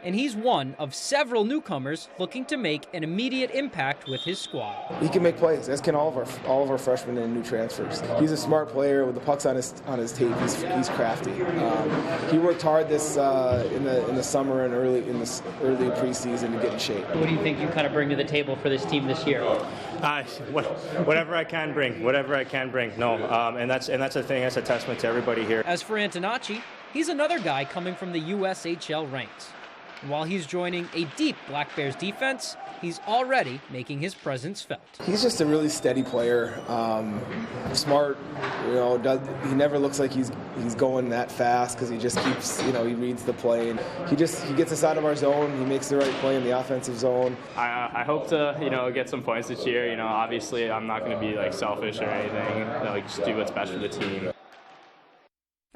and he's one of several newcomers looking to make an immediate impact with his squad. He can make plays, as can all of our freshmen and new transfers. He's a smart player with the pucks on his tape. He's crafty. He worked hard this in the summer and early preseason to get in shape. What do you think you kind of bring to the table for this team this year? Whatever I can bring. No, and that's the thing. That's a testament to everybody here. As for Antonacci, he's another guy coming from the USHL ranks. And while he's joining a deep Black Bears defense, he's already making his presence felt. He's just a really steady player, smart. He never looks like he's going that fast because he just keeps, he reads the play, and he gets us out of our zone. He makes the right play in the offensive zone. I hope to get some points this year. Obviously I'm not going to be selfish or anything. Just do what's best for the team.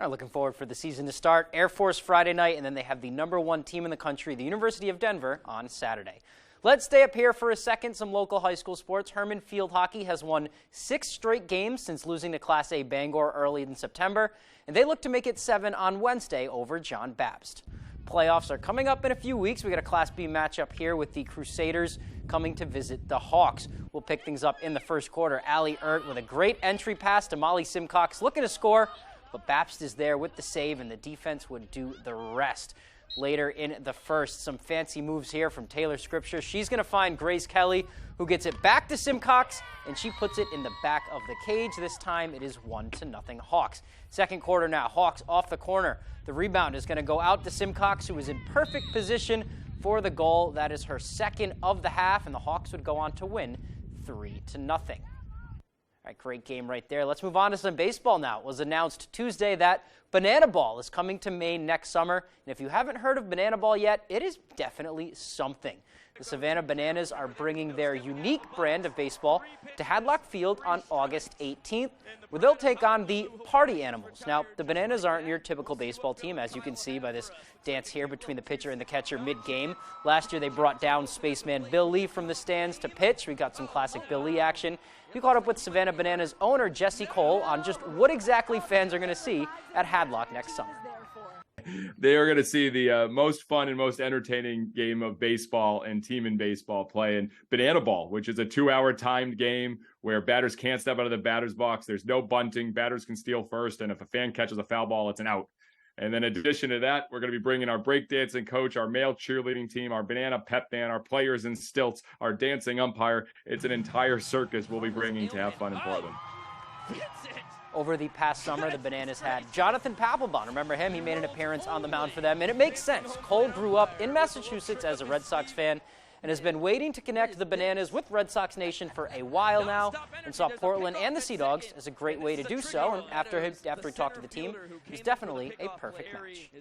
Looking forward for the season to start. Air Force Friday night, and then they have the #1 team in the country, the University of Denver, on Saturday. Let's stay up here for a second. Some local high school sports. Herman Field Hockey has won 6 straight games since losing to Class A Bangor early in September, and they look to make it 7 on Wednesday over John Baptist. Playoffs are coming up in a few weeks. We got a Class B matchup here with the Crusaders coming to visit the Hawks. We'll pick things up in the first quarter. Allie Ert with a great entry pass to Molly Simcox, looking to score, but Baptist is there with the save, and the defense would do the rest. Later in the first, some fancy moves here from Taylor Scripture. She's going to find Grace Kelly, who gets it back to Simcox, and she puts it in the back of the cage. This time it is 1-0 Hawks. Second quarter now, Hawks off the corner. The rebound is going to go out to Simcox, who is in perfect position for the goal. That is her second of the half, and the Hawks would go on to win 3-0. All right, great game right there. Let's move on to some baseball now. It was announced Tuesday that Banana Ball is coming to Maine next summer. And if you haven't heard of Banana Ball yet, it is definitely something. The Savannah Bananas are bringing their unique brand of baseball to Hadlock Field on August 18th, where they'll take on the Party Animals. Now, the Bananas aren't your typical baseball team, as you can see by this dance here between the pitcher and the catcher mid-game. Last year, they brought down Spaceman Bill Lee from the stands to pitch. We got some classic Bill Lee action. We caught up with Savannah Bananas owner Jesse Cole on just what exactly fans are going to see at Hadlock next summer. They are going to see the most fun and most entertaining game of baseball and team in baseball play in Banana Ball, which is a 2-hour timed game where batters can't step out of the batter's box. There's no bunting. Batters can steal first, and if a fan catches a foul ball, it's an out. And then in addition to that, we're going to be bringing our breakdancing coach, our male cheerleading team, our banana pep band, our players in stilts, our dancing umpire. It's an entire circus we'll be bringing to have fun in Portland. Over the past summer, the Bananas had Jonathan Papelbon. Remember him? He made an appearance on the mound for them, and it makes sense. Cole grew up in Massachusetts as a Red Sox fan and has been waiting to connect the Bananas with Red Sox Nation for a while now, and saw Portland and the Sea Dogs as a great way to do so. And after he talked to the team, it was definitely a perfect match.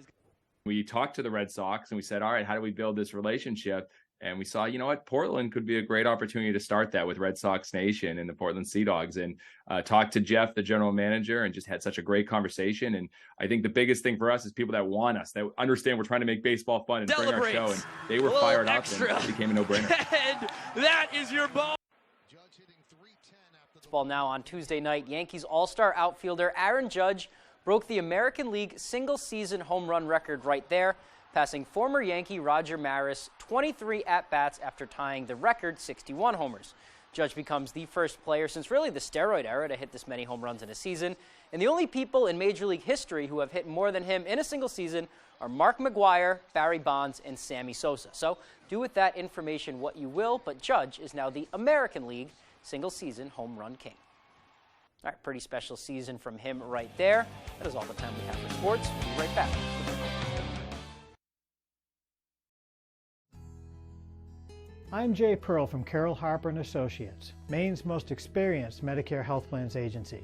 We talked to the Red Sox and we said, all right, how do we build this relationship? And we saw, Portland could be a great opportunity to start that with Red Sox Nation and the Portland Sea Dogs, and talked to Jeff, the general manager, and just had such a great conversation. And I think the biggest thing for us is people that want us, that understand we're trying to make baseball fun and bring our show. And they were fired up, and it became a no-brainer. And that is your ball. Baseball now on Tuesday night. Yankees all-star outfielder Aaron Judge broke the American League single-season home run record right there, passing former Yankee Roger Maris 23 at-bats after tying the record 61 homers. Judge becomes the first player since really the steroid era to hit this many home runs in a season, and the only people in Major League history who have hit more than him in a single season are Mark McGwire, Barry Bonds, and Sammy Sosa. So do with that information what you will, but Judge is now the American League single-season home run king. All right, pretty special season from him right there. That is all the time we have for sports. We'll be right back. I'm Jay Pearl from Carroll Harper & Associates, Maine's most experienced Medicare health plans agency.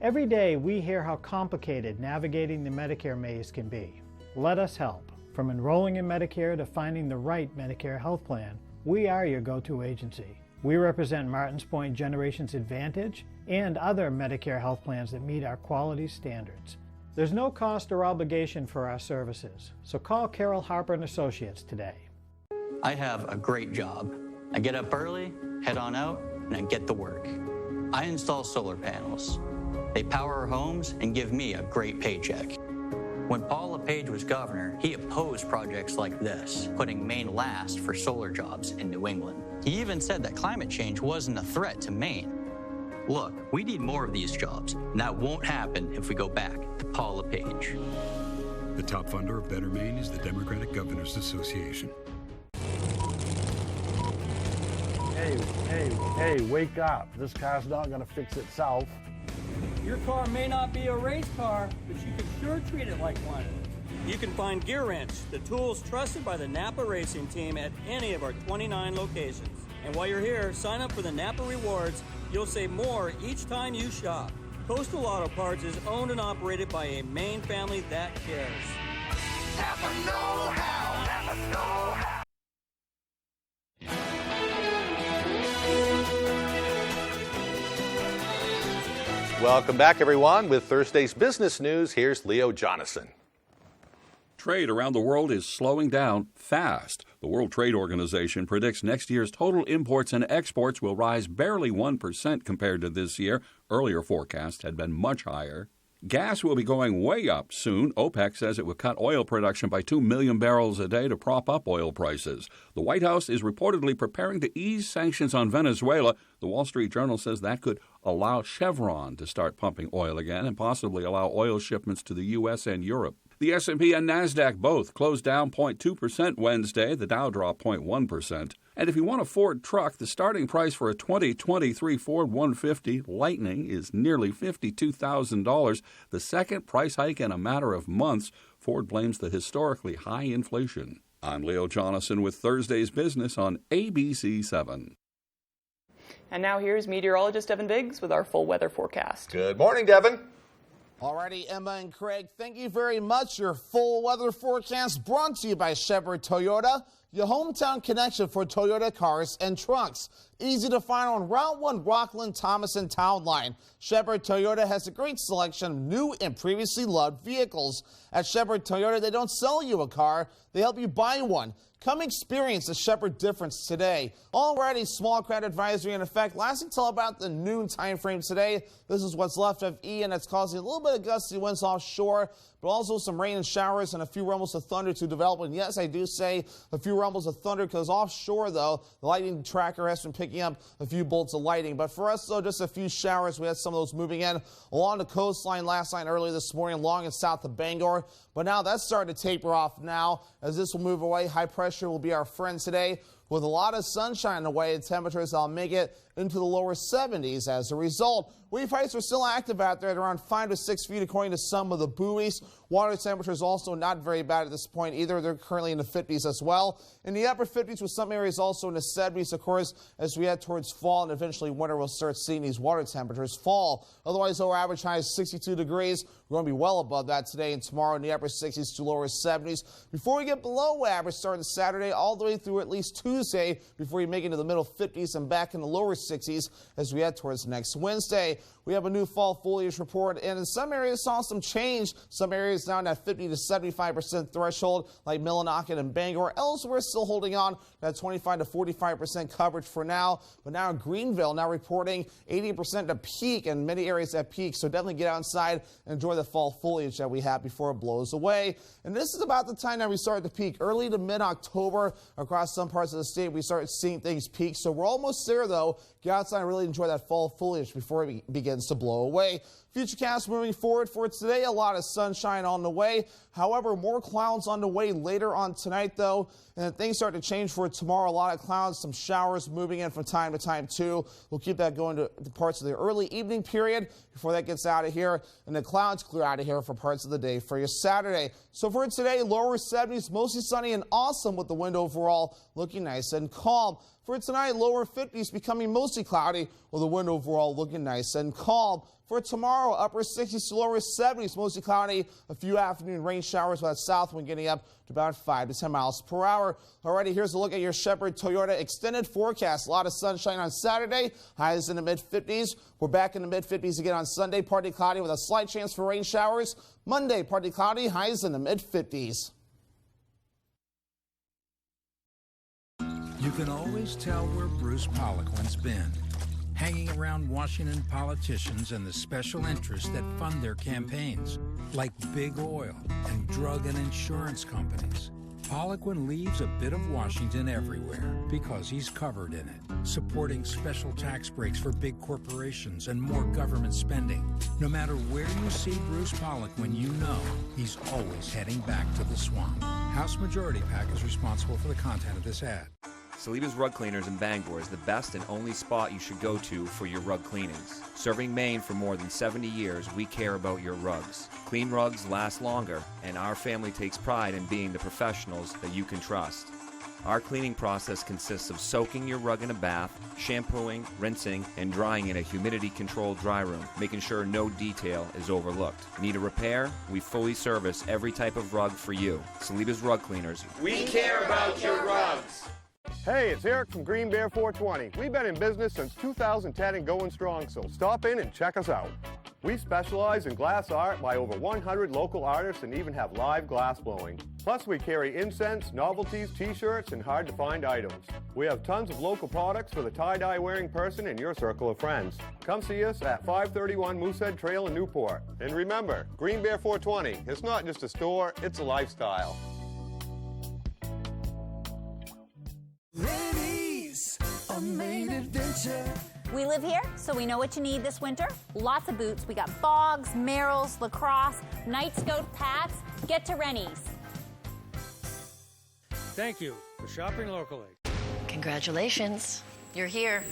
Every day we hear how complicated navigating the Medicare maze can be. Let us help. From enrolling in Medicare to finding the right Medicare health plan, we are your go-to agency. We represent Martins Point Generations Advantage and other Medicare health plans that meet our quality standards. There's no cost or obligation for our services, so call Carroll Harper & Associates today. I have a great job. I get up early, head on out, and I get to work. I install solar panels. They power our homes and give me a great paycheck. When Paul LePage was governor, he opposed projects like this, putting Maine last for solar jobs in New England. He even said that climate change wasn't a threat to Maine. Look, we need more of these jobs, and that won't happen if we go back to Paul LePage. The top funder of Better Maine is the Democratic Governors Association. Hey, wake up. This car's not gonna fix itself. Your car may not be a race car, but you can sure treat it like one. You can find Gear Wrench, the tools trusted by the Napa Racing Team at any of our 29 locations. And while you're here, sign up for the Napa Rewards. You'll save more each time you shop. Coastal Auto Parts is owned and operated by a Maine family that cares. Napa know-how. Napa know-how. Welcome back, everyone. With Thursday's business news, here's Leo Jonathan. Trade around the world is slowing down fast. The World Trade Organization predicts next year's total imports and exports will rise barely 1% compared to this year. Earlier forecasts had been much higher. Gas will be going way up soon. OPEC says it will cut oil production by 2 million barrels a day to prop up oil prices. The White House is reportedly preparing to ease sanctions on Venezuela. The Wall Street Journal says that could allow Chevron to start pumping oil again and possibly allow oil shipments to the U.S. and Europe. The S&P and NASDAQ both closed down 0.2% Wednesday. The Dow dropped 0.1%. And if you want a Ford truck, the starting price for a 2023 Ford 150 Lightning is nearly $52,000, the second price hike in a matter of months. Ford blames the historically high inflation. I'm Leo Jonathan with Thursday's Business on ABC 7. And now here's meteorologist Devin Biggs with our full weather forecast. Good morning, Devin. Alrighty, Emma and Craig, thank you very much. Your full weather forecast brought to you by Shepherd Toyota, your hometown connection for Toyota cars and trucks. Easy to find on Route 1 Rockland, Thomas, and Town Line. Shepherd Toyota has a great selection of new and previously loved vehicles. At Shepherd Toyota, they don't sell you a car, they help you buy one. Come experience the Shepherd difference today. Already, small crowd advisory in effect, lasting till about the noon time frame today. This is what's left of Ian that's causing a little bit of gusty winds offshore, but also some rain and showers and a few rumbles of thunder to develop. And yes, I do say a few rumbles of thunder because offshore, though, the lightning tracker has been picking up a few bolts of lightning. But for us, though, just a few showers. We had some of those moving in along the coastline last night, early this morning, along and south of Bangor. But now that's starting to taper off now as this will move away. High pressure will be our friend today. With a lot of sunshine away and temperatures that'll make it into the lower 70s as a result. Wave heights are still active out there at around 5 to 6 feet according to some of the buoys. Water temperatures also not very bad at this point either. They're currently in the 50s as well. In the upper 50s with some areas also in the 70s, of course, as we head towards fall and eventually winter, we'll start seeing these water temperatures fall. Otherwise, our average high is 62 degrees. We're going to be well above that today and tomorrow in the upper 60s to lower 70s. Before we get below average starting Saturday all the way through at least Tuesday before we make it into the middle 50s and back in the lower 60s as we head towards next Wednesday. We have a new fall foliage report, and in some areas saw some change. Some areas down at 50 to 75% threshold, like Millinocket and Bangor. Elsewhere, still holding on that 25 to 45% coverage for now. But now Greenville now reporting 80% to peak, and many areas at peak. So definitely get outside and enjoy the fall foliage that we have before it blows away. And this is about the time that we start to peak. Early to mid-October across some parts of the state, we start seeing things peak. So we're almost there, though. Get outside and really enjoy that fall foliage before it begins to blow away. Futurecast moving forward for today, a lot of sunshine on the way. However, more clouds on the way later on tonight, though. And then things start to change for tomorrow. A lot of clouds, some showers moving in from time to time, too. We'll keep that going to the parts of the early evening period before that gets out of here. And the clouds clear out of here for parts of the day for your Saturday. So for today, lower 70s, mostly sunny and awesome with the wind overall looking nice and calm. For tonight, lower 50s becoming mostly cloudy with the wind overall looking nice and calm. For tomorrow, upper 60s to lower 70s, mostly cloudy. A few afternoon rain showers with that south wind getting up to about 5 to 10 miles per hour. Alrighty, here's a look at your Shepherd Toyota extended forecast. A lot of sunshine on Saturday, highs in the mid-50s. We're back in the mid-50s again on Sunday, partly cloudy with a slight chance for rain showers. Monday, partly cloudy, highs in the mid-50s. You can always tell where Bruce Poliquin's been. Hanging around Washington politicians and the special interests that fund their campaigns, like big oil and drug and insurance companies. Poliquin leaves a bit of Washington everywhere because he's covered in it, supporting special tax breaks for big corporations and more government spending. No matter where you see Bruce Poliquin, you know he's always heading back to the swamp. House Majority PAC is responsible for the content of this ad. Saliba's Rug Cleaners in Bangor is the best and only spot you should go to for your rug cleanings. Serving Maine for more than 70 years, we care about your rugs. Clean rugs last longer, and our family takes pride in being the professionals that you can trust. Our cleaning process consists of soaking your rug in a bath, shampooing, rinsing, and drying in a humidity-controlled dry room, making sure no detail is overlooked. Need a repair? We fully service every type of rug for you. Saliba's Rug Cleaners. We care about your rugs. Hey, it's Eric from Green Bear 420. We've been in business since 2010 and going strong, so stop in and check us out. We specialize in glass art by over 100 local artists and even have live glass blowing. Plus, we carry incense, novelties, t-shirts, and hard-to-find items. We have tons of local products for the tie-dye wearing person in your circle of friends. Come see us at 531 Moosehead Trail in Newport. And remember, Green Bear 420, it's not just a store, it's a lifestyle. Ladies, a Maine adventure. We live here, so we know what you need this winter. Lots of boots. We got bogs, Merrills, lacrosse, night scout pads. Get to Rennie's. Thank you for shopping locally. Congratulations. You're here.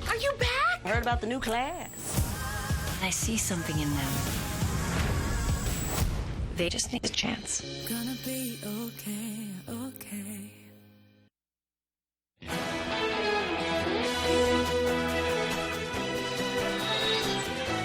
Are you back? Heard about the new class. I see something in them. They just need a chance. Gonna be okay, okay.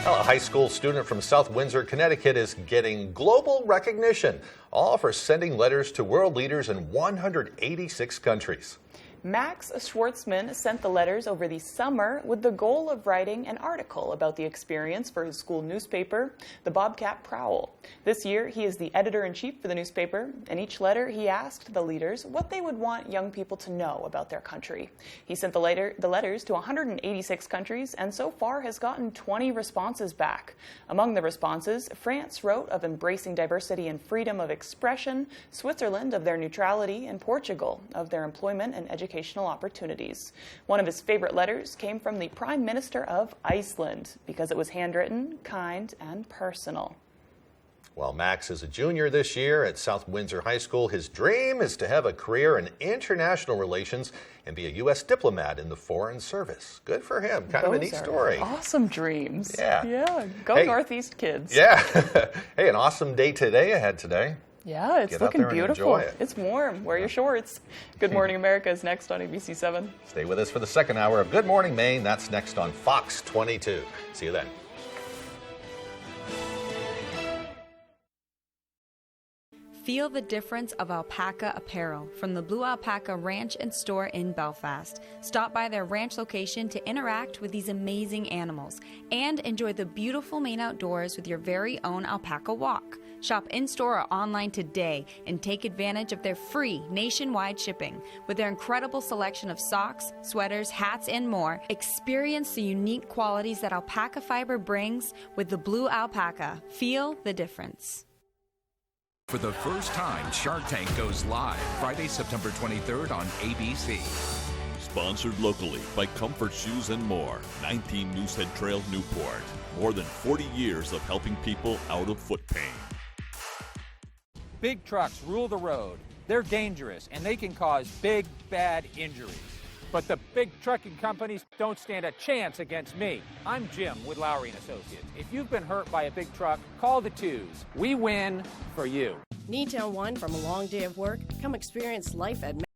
Well, a high school student from South Windsor, Connecticut is getting global recognition, all for sending letters to world leaders in 186 countries. Max Schwartzman sent the letters over the summer with the goal of writing an article about the experience for his school newspaper, the Bobcat Prowl. This year, he is the editor-in-chief for the newspaper. In each letter, he asked the leaders what they would want young people to know about their country. He sent the letters to 186 countries and so far has gotten 20 responses back. Among the responses, France wrote of embracing diversity and freedom of expression, Switzerland of their neutrality, and Portugal of their employment and educational opportunities. One of his favorite letters came from the Prime Minister of Iceland because it was handwritten, kind, and personal. Well, Max is a junior this year at South Windsor High School. His dream is to have a career in international relations and be a U.S. diplomat in the Foreign Service. Good for him. Kind of a neat story. Awesome dreams. Yeah. Yeah. Go Northeast kids. Yeah. Hey, an awesome day today ahead today. Yeah, it's looking beautiful. It's warm. Wear your shorts. Good Morning America is next on ABC 7. Stay with us for the second hour of Good Morning Maine. That's next on Fox 22. See you then. Feel the difference of alpaca apparel from the Blue Alpaca Ranch and Store in Belfast. Stop by their ranch location to interact with these amazing animals and enjoy the beautiful Maine outdoors with your very own alpaca walk. Shop in-store or online today and take advantage of their free nationwide shipping. With their incredible selection of socks, sweaters, hats, and more, experience the unique qualities that alpaca fiber brings with the Blue Alpaca. Feel the difference. For the first time, Shark Tank goes live Friday, September 23rd on ABC. Sponsored locally by Comfort Shoes and More. 19 Moosehead Trail, Newport. More than 40 years of helping people out of foot pain. Big trucks rule the road. They're dangerous, and they can cause big, bad injuries. But the big trucking companies don't stand a chance against me. I'm Jim with Lowry & Associates. If you've been hurt by a big truck, call the twos. We win for you. Need to unwind from a long day of work? Come experience life at